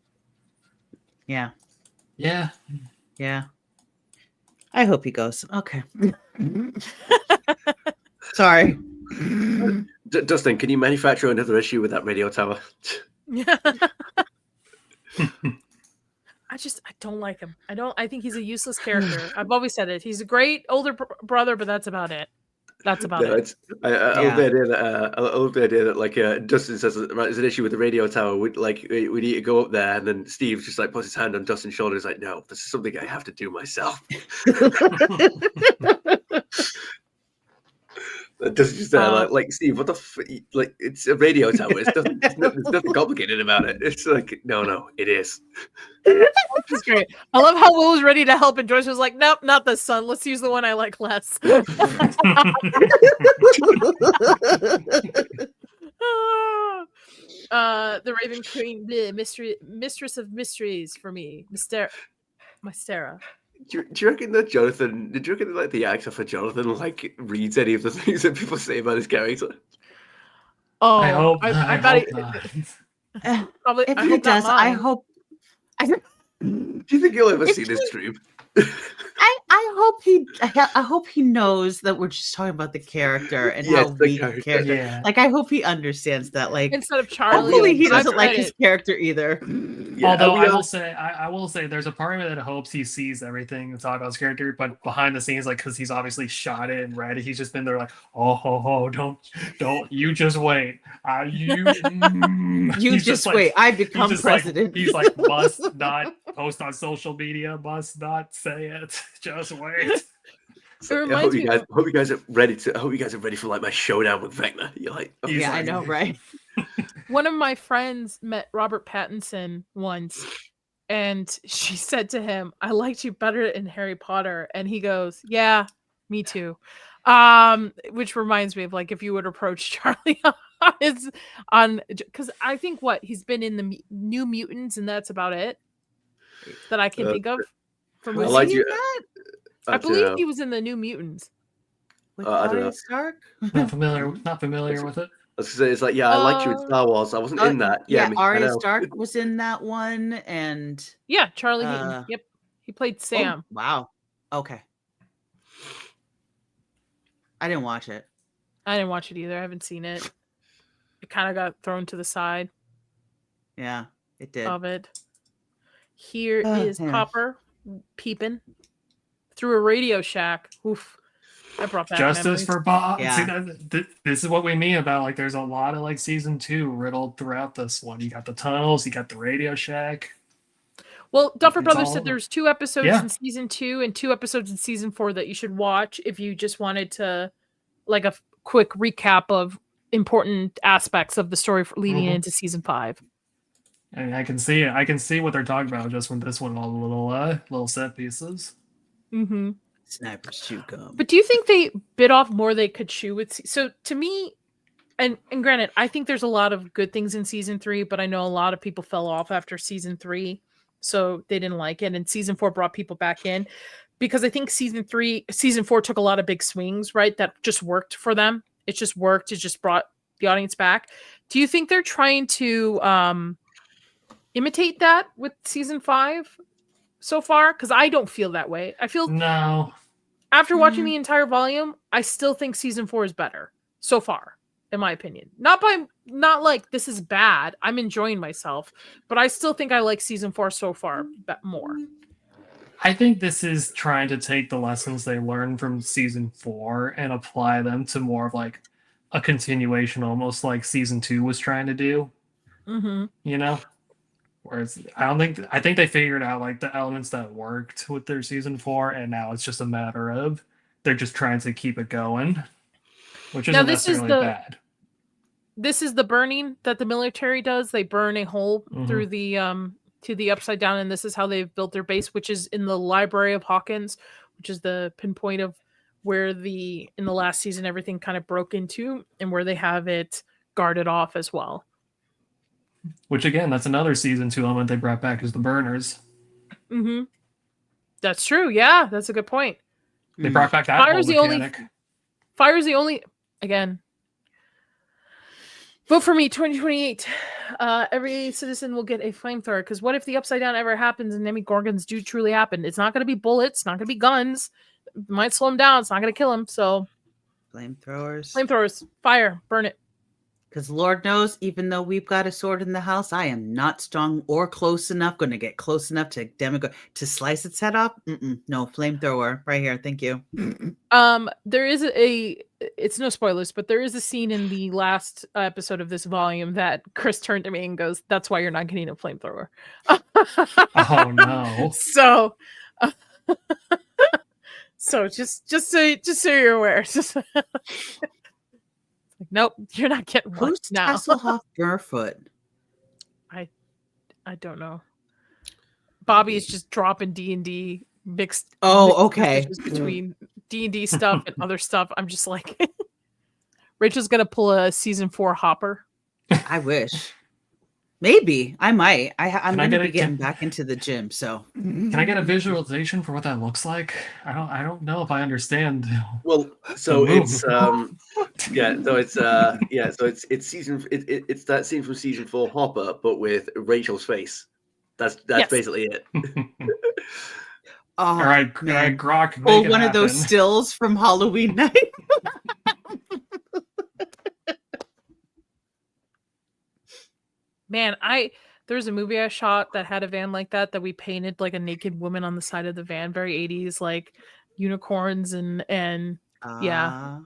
Yeah. Yeah. Yeah. I hope he goes. Okay. Sorry. Dustin, can you manufacture another issue with that radio tower? Yeah. I don't like him. I think he's a useless character. I've always said it. He's a great older brother, but that's about it. That's about No, it. I love the idea that I love the idea that like Dustin says right, there's an issue with the radio tower. We need to go up there, and then Steve just like puts his hand on Dustin's shoulder. He's like, "No, this is something I have to do myself." Dustin's just there like Steve, what the like? It's a radio tower. There's nothing complicated about it. It's like no, it is. It's great. I love how Will was ready to help, and Joyce was like, "Nope, not this son. Let's use the one I like less." The Raven Queen, mistress of mysteries for me, Mystera. Do you reckon that Jonathan? Did you reckon that, like the actor for Jonathan like reads any of the things that people say about his character? Oh, I hope. I I bet hope he, not. probably. If I he hope not does, I mine. hope. Do you think you'll ever If see this stream? I hope he knows that we're just talking about the character and Yes, how the weak character. character. Yeah. Like I hope he understands that. Like Instead of Charlie, hopefully he but I've doesn't like read his it. character either. Yeah, Although we I are- will say, there's a part of me that hopes he sees everything and talk about his character, but behind the scenes, like, because he's obviously shot it and read it, he's just been there like, don't, you just wait. You He's just like- wait. I he's become just like- president. he's like, must not post on social media, must not say it. Just wait. It I reminds hope me. you guys are ready to. I hope you guys are ready for like my showdown with Vecna. You're like, He's yeah, I like- know, right? One of my friends met Robert Pattinson once, and she said to him, "I liked you better in Harry Potter," and he goes, "Yeah, me too." Which reminds me of like if you would approach Charlie on because I think he's been in the New Mutants, and that's about it that I can think of. From Was I like he you- in that? I believe he was in the New Mutants. With I don't know. Arya Stark? Not familiar with it. I was gonna say it's like, yeah, I liked you in Star Wars. I wasn't in that. Yeah, I Arya know. Stark was in that one, and Yeah, Charlie Heaton. Yep, he played Sam. Oh, wow. Okay. I didn't watch it. I didn't watch it either. I haven't seen it. It kind of got thrown to the side Yeah, it did. of it. Here Oh, is yeah. Copper peeping through a Radio Shack. Oof. I brought back Justice memories. for Bob. Yeah. See, this is what we mean about like there's a lot of like season 2 riddled throughout this one. You got the tunnels, you got the Radio Shack. Well, Duffer It's Brothers all- said there's 2 episodes Yeah. in season 2 and 2 episodes in season 4 that you should watch if you just wanted to, like, a quick recap of important aspects of the story leading Mhm. into season 5. I mean, I can see what they're talking about just from this one, all the little set pieces. Mm-hmm. Snipers chew gum. But do you think they bit off more they could chew with? So to me, and granted, I think there's a lot of good things in season 3, but I know a lot of people fell off after season 3, so they didn't like it. And season 4 brought people back in because I think season 4 took a lot of big swings, right? That just worked for them. It just worked. It just brought the audience back. Do you think they're trying to imitate that with season 5 so far? Because I don't feel that way. I feel No. after watching the entire volume, I still think season 4 is better so far, in my opinion. Not like this is bad. I'm enjoying myself, but I still think I like season 4 so far more. I think this is trying to take the lessons they learned from season 4 and apply them to more of like a continuation, almost like season 2 was trying to do. Mm-hmm. You know? Whereas I think they figured out like the elements that worked with their season 4, and now it's just a matter of they're just trying to keep it going, which isn't necessarily bad. This is the burning that the military does. They burn a hole through the to the upside down, and this is how they've built their base, which is in the Library of Hawkins, which is the pinpoint of where in the last season everything kind of broke into, and where they have it guarded off as well. Which again, that's another season 2 element they brought back is the burners. Mm-hmm. That's true. Yeah, that's a good point. They brought back that whole mechanic. Fire's the only again. Vote for me, 2028. Every citizen will get a flamethrower. Because what if the upside down ever happens and Gorgons do truly happen? It's not going to be bullets. Not going to be guns. It might slow him down. It's not going to kill him. So flamethrowers, fire, burn it. Because Lord knows, even though we've got a sword in the house, I am not strong or close enough. Going to get close enough to to slice its head off. No, flamethrower right here. Thank you. There is it's no spoilers, but there is a scene in the last episode of this volume that Chris turned to me and goes, "That's why you're not getting a flamethrower." Oh no! So just so you're aware. Nope, you're not getting one Who's now. Hasselhoff barefoot? I don't know. Bobby is just dropping D&D mixed. Oh, okay. Between D&D stuff and other stuff, I'm just like, Rachel's gonna pull a season 4 Hopper. I wish. Maybe I might. I'm going to be getting back into the gym. So can I get a visualization for what that looks like? I don't know if I understand. Well, so it's so it's season it's that scene from season 4 Hopper, but with Rachel's face. That's Yes. basically it. All right, Grok. Or one of those stills from Halloween night. Man, there's a movie I shot that had a van like that we painted like a naked woman on the side of the van, very 80s, like unicorns and yeah.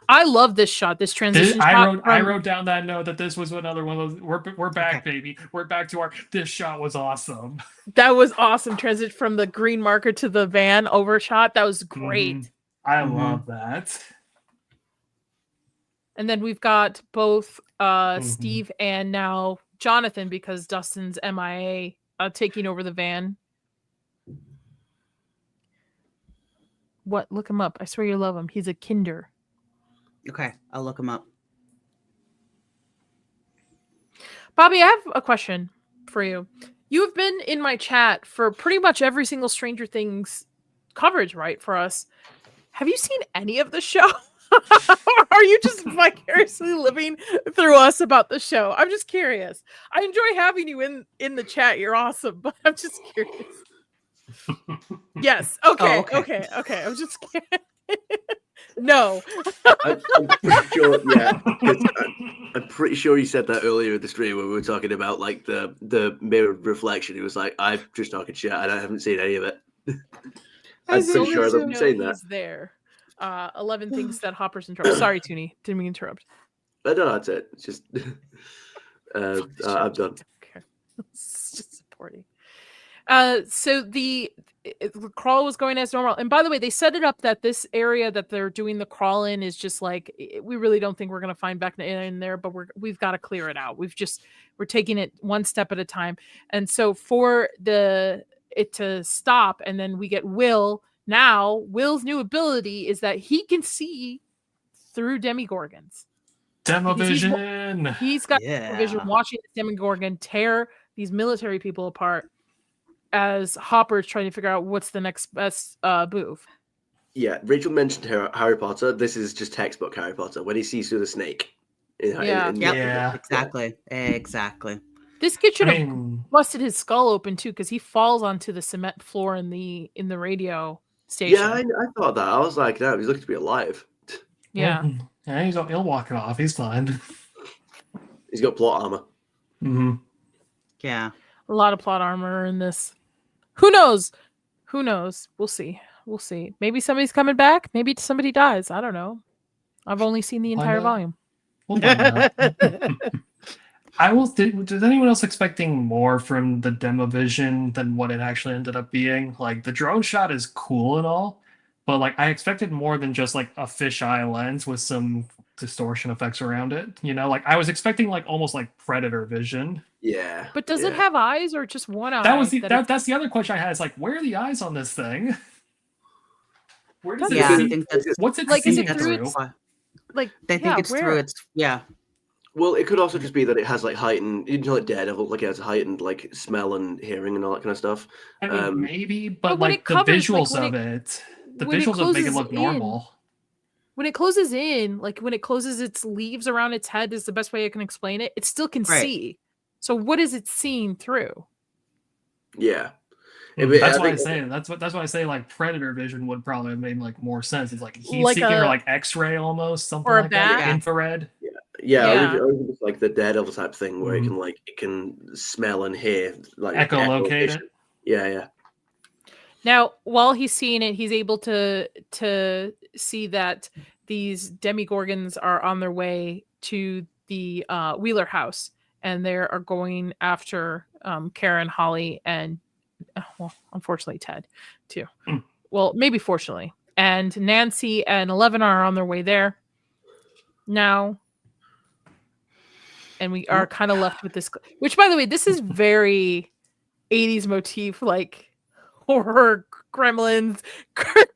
I love this shot, this transition shot. I wrote down that note that this was another one of those. We're back, baby. We're back to this shot was awesome. That was awesome. Transition from the green marker to the van overshot. That was great. I love that. And then we've got both Steve and now Jonathan, because Dustin's MIA, taking over the van. What? Look him up. I swear you love him. He's a kinder. Okay, I'll look him up. Bobby, I have a question for you. You've been in my chat for pretty much every single Stranger Things coverage, right, for us. Have you seen any of the show? Or are you just vicariously living through us about the show? I'm just curious. I enjoy having you in the chat. You're awesome, but I'm just curious. Yes. Okay. Oh, okay. I'm just kidding. No. I'm pretty sure. Yeah, I'm pretty sure he said that earlier in the stream when we were talking about like the mirrored reflection. He was like, "I'm just talking shit. I haven't seen any of it." I'm pretty sure I've been saying that. He's there. 11 things that Hopper's in trouble. Sorry, Toonie. Didn't mean to interrupt. No, that's it. It's just I'm done. Okay. It's just supporting. So the crawl was going as normal. And by the way, they set it up that this area that they're doing the crawl in is just like, we really don't think we're going to find Vecna in there, but we've got to clear it out. We're taking it one step at a time. And so for it to stop, and then we get Will. Now Will's new ability is that he can see through demigorgons. Demovision. He's got Yeah. vision watching the demigorgon tear these military people apart as Hopper's trying to figure out what's the next best move. Yeah, Rachel mentioned Harry Potter. This is just textbook Harry Potter when he sees through the snake. Yeah. Yeah. Exactly. This kid should I have mean, busted his skull open too, because he falls onto the cement floor in the radio station. Yeah, I thought that. I was like, no, he's looking to be alive. Yeah. Yeah, he'll walk it off. He's fine. He's got plot armor. Mm-hmm. Yeah. A lot of plot armor in this. Who knows? We'll see. Maybe somebody's coming back. Maybe somebody dies. I don't know. I've only seen the entire volume. We'll find out. Is anyone else expecting more from the Demovision than what it actually ended up being? Like, the drone shot is cool and all, but like I expected more than just like a fisheye lens with some distortion effects around it. Like I was expecting like almost like Predator vision. Yeah. But does it have eyes or just one eye? That's the other question I had. Is like, where are the eyes on this thing? Where does Yeah, I it think that's what's it like, is seeing it through through? its, like, They think it's through its Well, it could also just be that it has like heightened, like Daredevil, like it has heightened like smell and hearing and all that kind of stuff. I mean, maybe, but when like it covers, the like, visuals when of it, the when it visuals of make it closes look in, normal. When it closes in, like when it closes its leaves around its head is the best way I can explain it. It still can see. So what is it seeing through? Yeah. That's why I say like Predator vision would probably have made like more sense. It's like heat seeking or like X-ray almost, something or a like that. bat. Infrared. Yeah. Or even just like the Daredevil type thing where it can smell and hear, like echolocate it. Yeah. Now, while he's seeing it, he's able to see that these demigorgons are on their way to the Wheeler house, and they are going after Karen, Holly, and unfortunately Ted too. Well, maybe fortunately. And Nancy and 11 are on their way there now. And we are kind of left with this, which, by the way, this is very 80s motif, like horror, gremlins,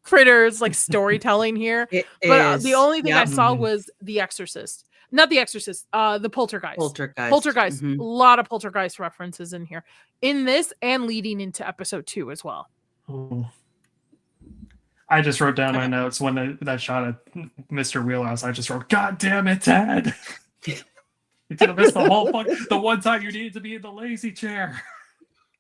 critters, like storytelling here. But the only thing I saw was The Exorcist. Not The Exorcist, the Poltergeist. Poltergeist. A lot of Poltergeist references in here. In this and leading into episode 2 as well. I just wrote down my notes when that shot at Mr. Wheelhouse. I just wrote, "God damn it, Ted! You could have missed the whole the one time you needed to be in the lazy chair."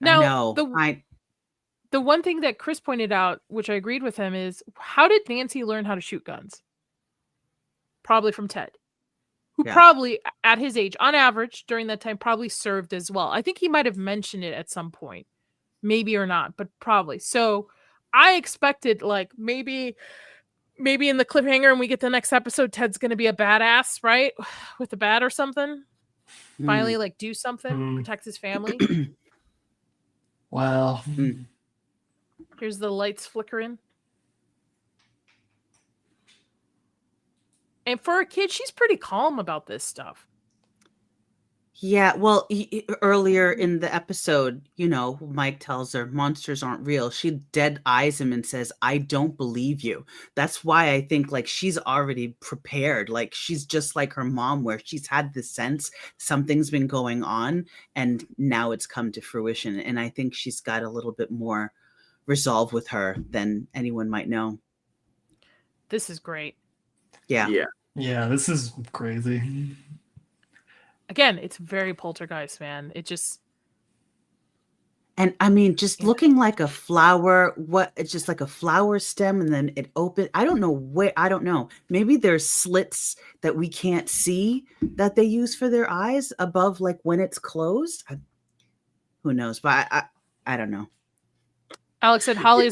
Now, the one thing that Chris pointed out, which I agreed with him, is how did Nancy learn how to shoot guns? Probably from Ted, who probably at his age, on average, during that time, probably served as well. I think he might have mentioned it at some point, maybe or not, but probably. So I expected like maybe in the cliffhanger and we get the next episode, Ted's going to be a badass, right? With a bat or something. Finally, like do something, protect his family. Well, here's the lights flickering. And for a kid, she's pretty calm about this stuff. Yeah, well, earlier in the episode, Mike tells her monsters aren't real. She dead eyes him and says, "I don't believe you." That's why I think like she's already prepared. Like she's just like her mom, where she's had the sense something's been going on and now it's come to fruition. And I think she's got a little bit more resolve with her than anyone might know. This is great. Yeah, this is crazy. Again, it's very Poltergeist, man. It just... And I mean, just looking like a flower, it's just like a flower stem and then it opened. I don't know. Maybe there's slits that we can't see that they use for their eyes above, like when it's closed. Who knows? But I don't know. Alex said Holly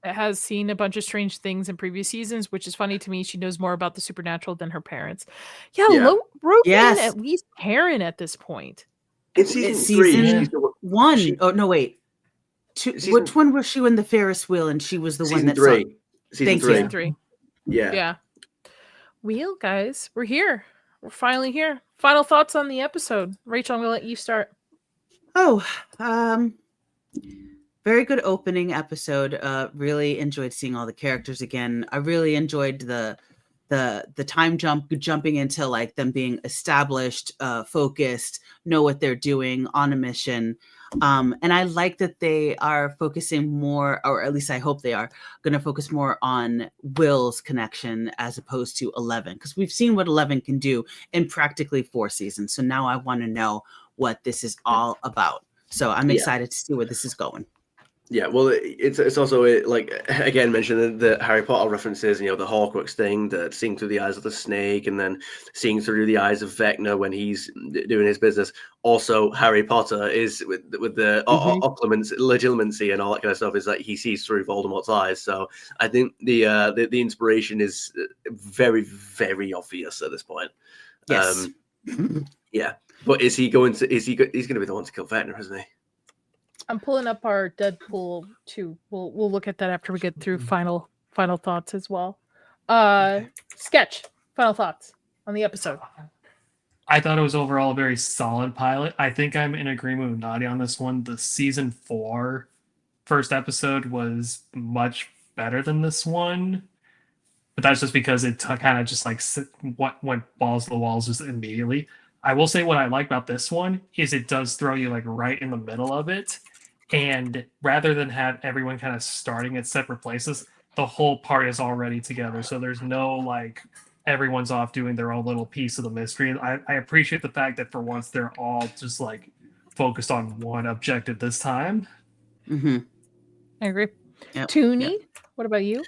has seen a bunch of strange things in previous seasons, which is funny to me. She knows more about the supernatural than her parents. Yeah, Yeah. rope Yes. in at least Karen at this point. In It's season season 3, she's the one- one. she- Oh no, wait. Which one was she in the Ferris wheel and she was the one season that 3. saw? Season Thank 3. you. Season 3. Yeah. Yeah. Well, guys, we're here. We're finally here. Final thoughts on the episode. Rachel, I'm gonna let you start. Oh, very good opening episode. Really enjoyed seeing all the characters again. I really enjoyed the time jumping into like them being established, focused, know what they're doing on a mission. And I like that they are focusing more, or at least I hope they are going to focus more on Will's connection as opposed to 11, because we've seen what 11 can do in practically 4 seasons. So now I want to know what this is all about. So I'm excited to see where this is going. Yeah, well, it's also like again mentioned the Harry Potter references, the Horcrux thing, the seeing through the eyes of the snake, and then seeing through the eyes of Vecna when he's doing his business. Also, Harry Potter is with the legitimacy and all that kind of stuff is that he sees through Voldemort's eyes. So I think the inspiration is very, very obvious at this point. Yes. Yeah, but is he going to? He's going to be the one to kill Vecna, isn't he? I'm pulling up our Deadpool 2. We'll look at that after we get through final thoughts as well. Sketch, final thoughts on the episode. I thought it was overall a very solid pilot. I think I'm in agreement with Nadia on this one. The season 4 first episode was much better than this one, but that's just because it kind of just like what went balls to the walls just immediately. I will say what I like about this one is it does throw you like right in the middle of it. And rather than have everyone kind of starting at separate places, the whole party is already together. So there's no like everyone's off doing their own little piece of the mystery. And I appreciate the fact that for once they're all just like focused on one objective this time. Mm-hmm. I agree. Yep. Tooney, what about you?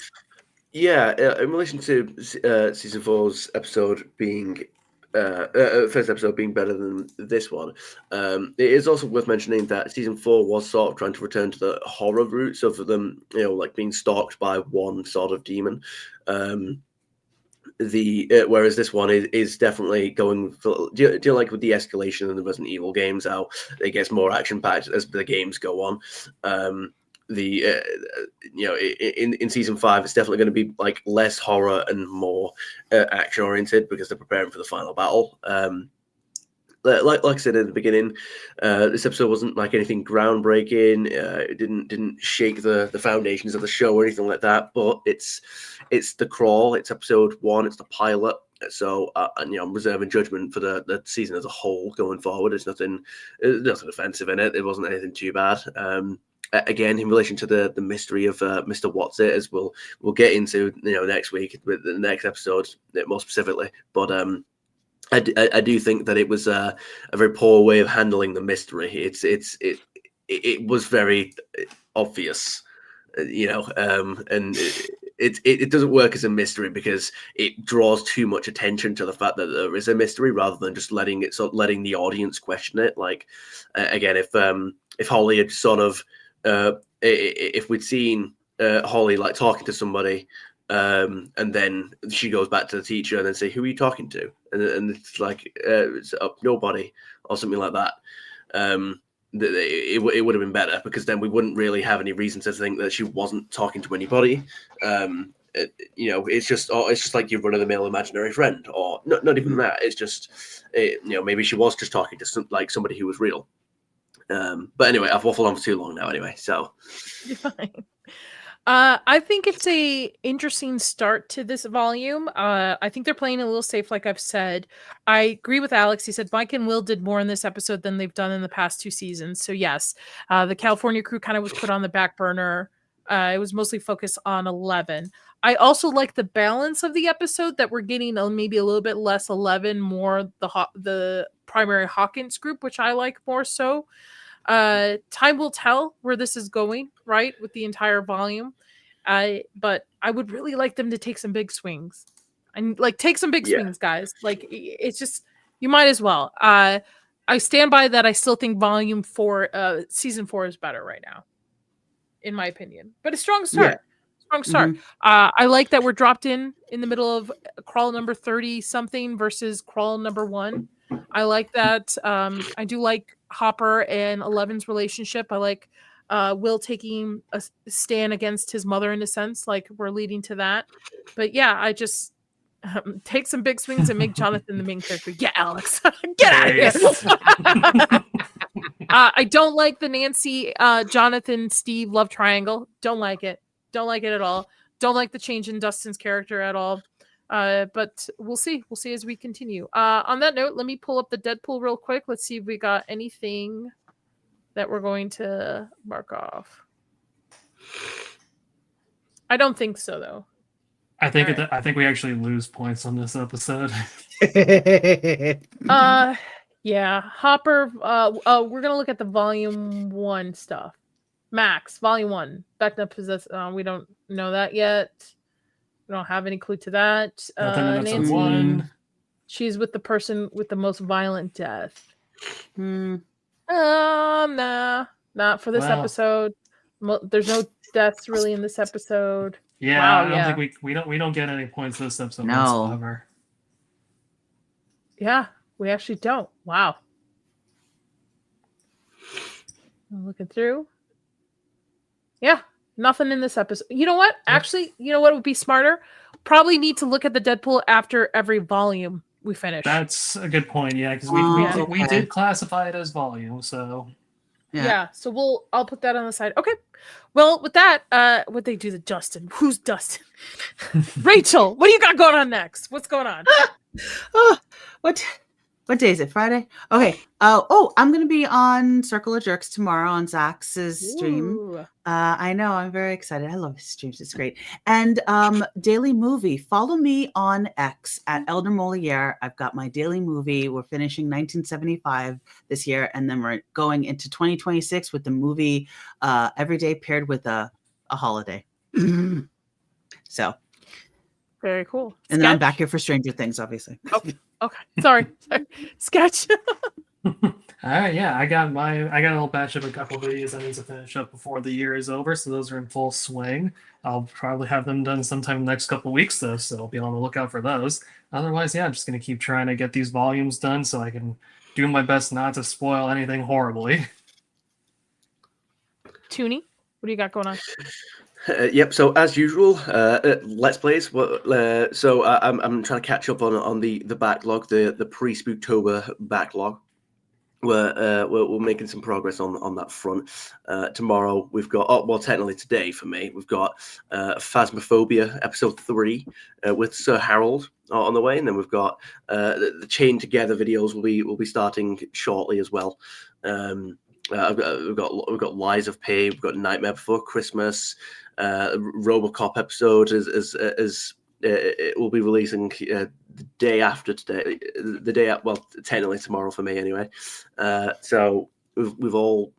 Yeah, in relation to season 4's episode being first episode being better than this one, it is also worth mentioning that season 4 was sort of trying to return to the horror roots of them, like being stalked by one sort of demon. Whereas this one is definitely going for. Do you like with the escalation in the Resident Evil games how it gets more action packed as the games go on? In season 5 it's definitely going to be like less horror and more action oriented because they're preparing for the final battle. Like I said at the beginning, this episode wasn't like anything groundbreaking. It didn't shake the foundations of the show or anything like that. But it's the crawl. It's episode 1. It's the pilot. So I'm reserving judgment for the season as a whole going forward. There's nothing offensive in it. It wasn't anything too bad. Again, in relation to the mystery of Mr. What's It, as we'll get into next week with the next episode more specifically, but I do think that it was a very poor way of handling the mystery. It was very obvious, and it doesn't work as a mystery because it draws too much attention to the fact that there is a mystery rather than just letting the audience question it. Like again, if Holly had sort of if we'd seen Holly like talking to somebody, and then she goes back to the teacher and then say, "Who are you talking to?" and it's like it's nobody or something like that. It would have been better because then we wouldn't really have any reason to think that she wasn't talking to anybody. It's just like your run-of-the-mill imaginary friend, or not even that. It's just maybe she was just talking to somebody who was real. But anyway, I've waffled on for too long now. Anyway, so You're fine. I think it's a interesting start to this volume. I think they're playing a little safe, like I've said. I agree with Alex. He said Mike and Will did more in this episode than they've done in the past 2 seasons. So yes, the California crew kind of was put on the back burner. It was mostly focused on 11. I also like the balance of the episode that we're getting maybe a little bit less 11, more the primary Hawkins group, which I like more so. Time will tell where this is going, right, with the entire volume. But I would really like them to take some big swings. And take some big swings, guys. Like it's just you might as well. I stand by that. I still think volume 4, season 4 is better right now. in my opinion, but a strong start. Yeah. Strong start. I like that we're dropped in the middle of crawl number 30 something versus crawl number 1. I like that. I do like Hopper and Eleven's relationship. I like Will taking a stand against his mother in a sense, like we're leading to that. But yeah, I just take some big swings and make Jonathan the main character. Yeah, Alex, get out of here. I don't like the Nancy, Jonathan, Steve love triangle. Don't like it. Don't like it at all. Don't like the change in Dustin's character at all. But we'll see. We'll see as we continue. On that note, let me pull up the Deadpool real quick. Let's see if we got anything that we're going to mark off. I don't think so, though. I think we actually lose points on this episode. Yeah, Hopper. We're gonna look at the volume 1 stuff. Max, volume 1. Vecna possess. We don't know that yet. We don't have any clue to that. Nothing in episode Nancy, 1. she's with the person with the most violent death. Hmm. Nah, not for this Wow. episode. There's no deaths really in this episode. Yeah, Wow, I yeah. don't think we don't get any points this episode No. whatsoever. Yeah, we actually don't. Wow. I'm looking through. Yeah, nothing in this episode. You know what? Actually, you know what would be smarter? Probably need to look at the Deadpool after every volume we finish. That's a good point. Yeah, because we okay. did classify it as volume, so Yeah. So I'll put that on the side. Okay. Well, with that, what they do to Dustin? Who's Dustin? Rachel, what do you got going on next? What's going on? Oh, what day is it? Friday? Okay. I'm gonna be on Circle of Jerks tomorrow on Zach's stream. Ooh. I know, I'm very excited. I love his streams, it's great. And daily movie. Follow me on X at Elder Moliere. I've got my daily movie. We're finishing 1975 this year, and then we're going into 2026 with the movie every day paired with a holiday. So, Very cool. and then I'm Sketch? back here for Stranger Things, obviously. Okay. Sorry. Sketch. all right, yeah, I got a little batch of a couple videos I need to finish up before the year is over, so those are in full swing. I'll probably have them done sometime in the next couple weeks though, so I'll be on the lookout for those. Otherwise, yeah, I'm just gonna keep trying to get these volumes done so I can do my best not to spoil anything horribly. Toonie, what do you got going on? Yep. So as usual, Let's Plays. So I'm trying to catch up on the backlog, the pre-Spooktober backlog. We're making some progress on that front. Tomorrow we've got, well, technically today for me, we've got Phasmophobia episode 3 with Sir Harold on the way, and then we've got the Chain Together videos will be starting shortly as well. We've got Lies of P, we've got Nightmare Before Christmas, RoboCop episode is it will be releasing the day after today, technically tomorrow for me anyway. So we've all,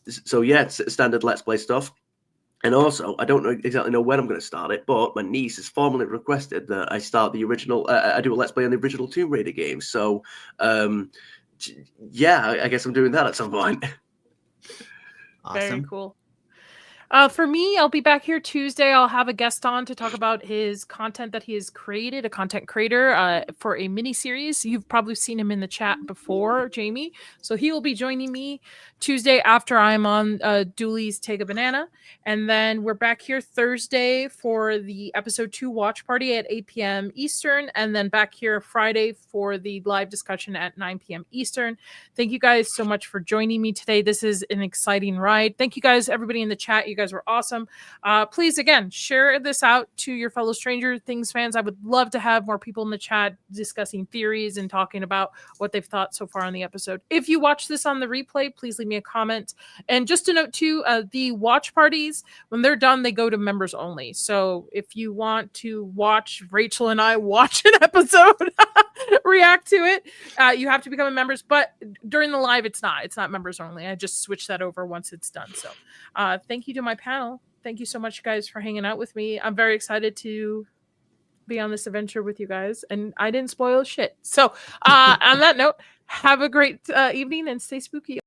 so yeah, it's standard Let's Play stuff. And also, I don't exactly know when I'm going to start it, but my niece has formally requested that I start the original. I do a Let's Play on the original Tomb Raider games. So, yeah, I guess I'm doing that at some point. Awesome. Very cool. For me, I'll be back here Tuesday. I'll have a guest on to talk about his content that he has created, a content creator for a mini series. You've probably seen him in the chat before, Jamie. So he will be joining me Tuesday after I'm on Dooley's Take a Banana. And then we're back here Thursday for the episode 2 watch party at 8 p.m. Eastern. And then back here Friday for the live discussion at 9 p.m. Eastern. Thank you guys so much for joining me today. This is an exciting ride. Thank you guys, everybody in the chat. You guys were awesome. Please, again, share this out to your fellow Stranger Things fans. I would love to have more people in the chat discussing theories and talking about what they've thought so far on the episode. If you watch this on the replay, please leave me a comment. And just a note too, the watch parties, when they're done, they go to members only. So if you want to watch Rachel and I watch an episode, react to it, you have to become a member. But during the live, it's not members only. I just switch that over once it's done. So thank you to my panel. Thank you so much, guys, for hanging out with me. I'm very excited to be on this adventure with you guys, and I didn't spoil shit. So on that note, have a great evening and stay spooky.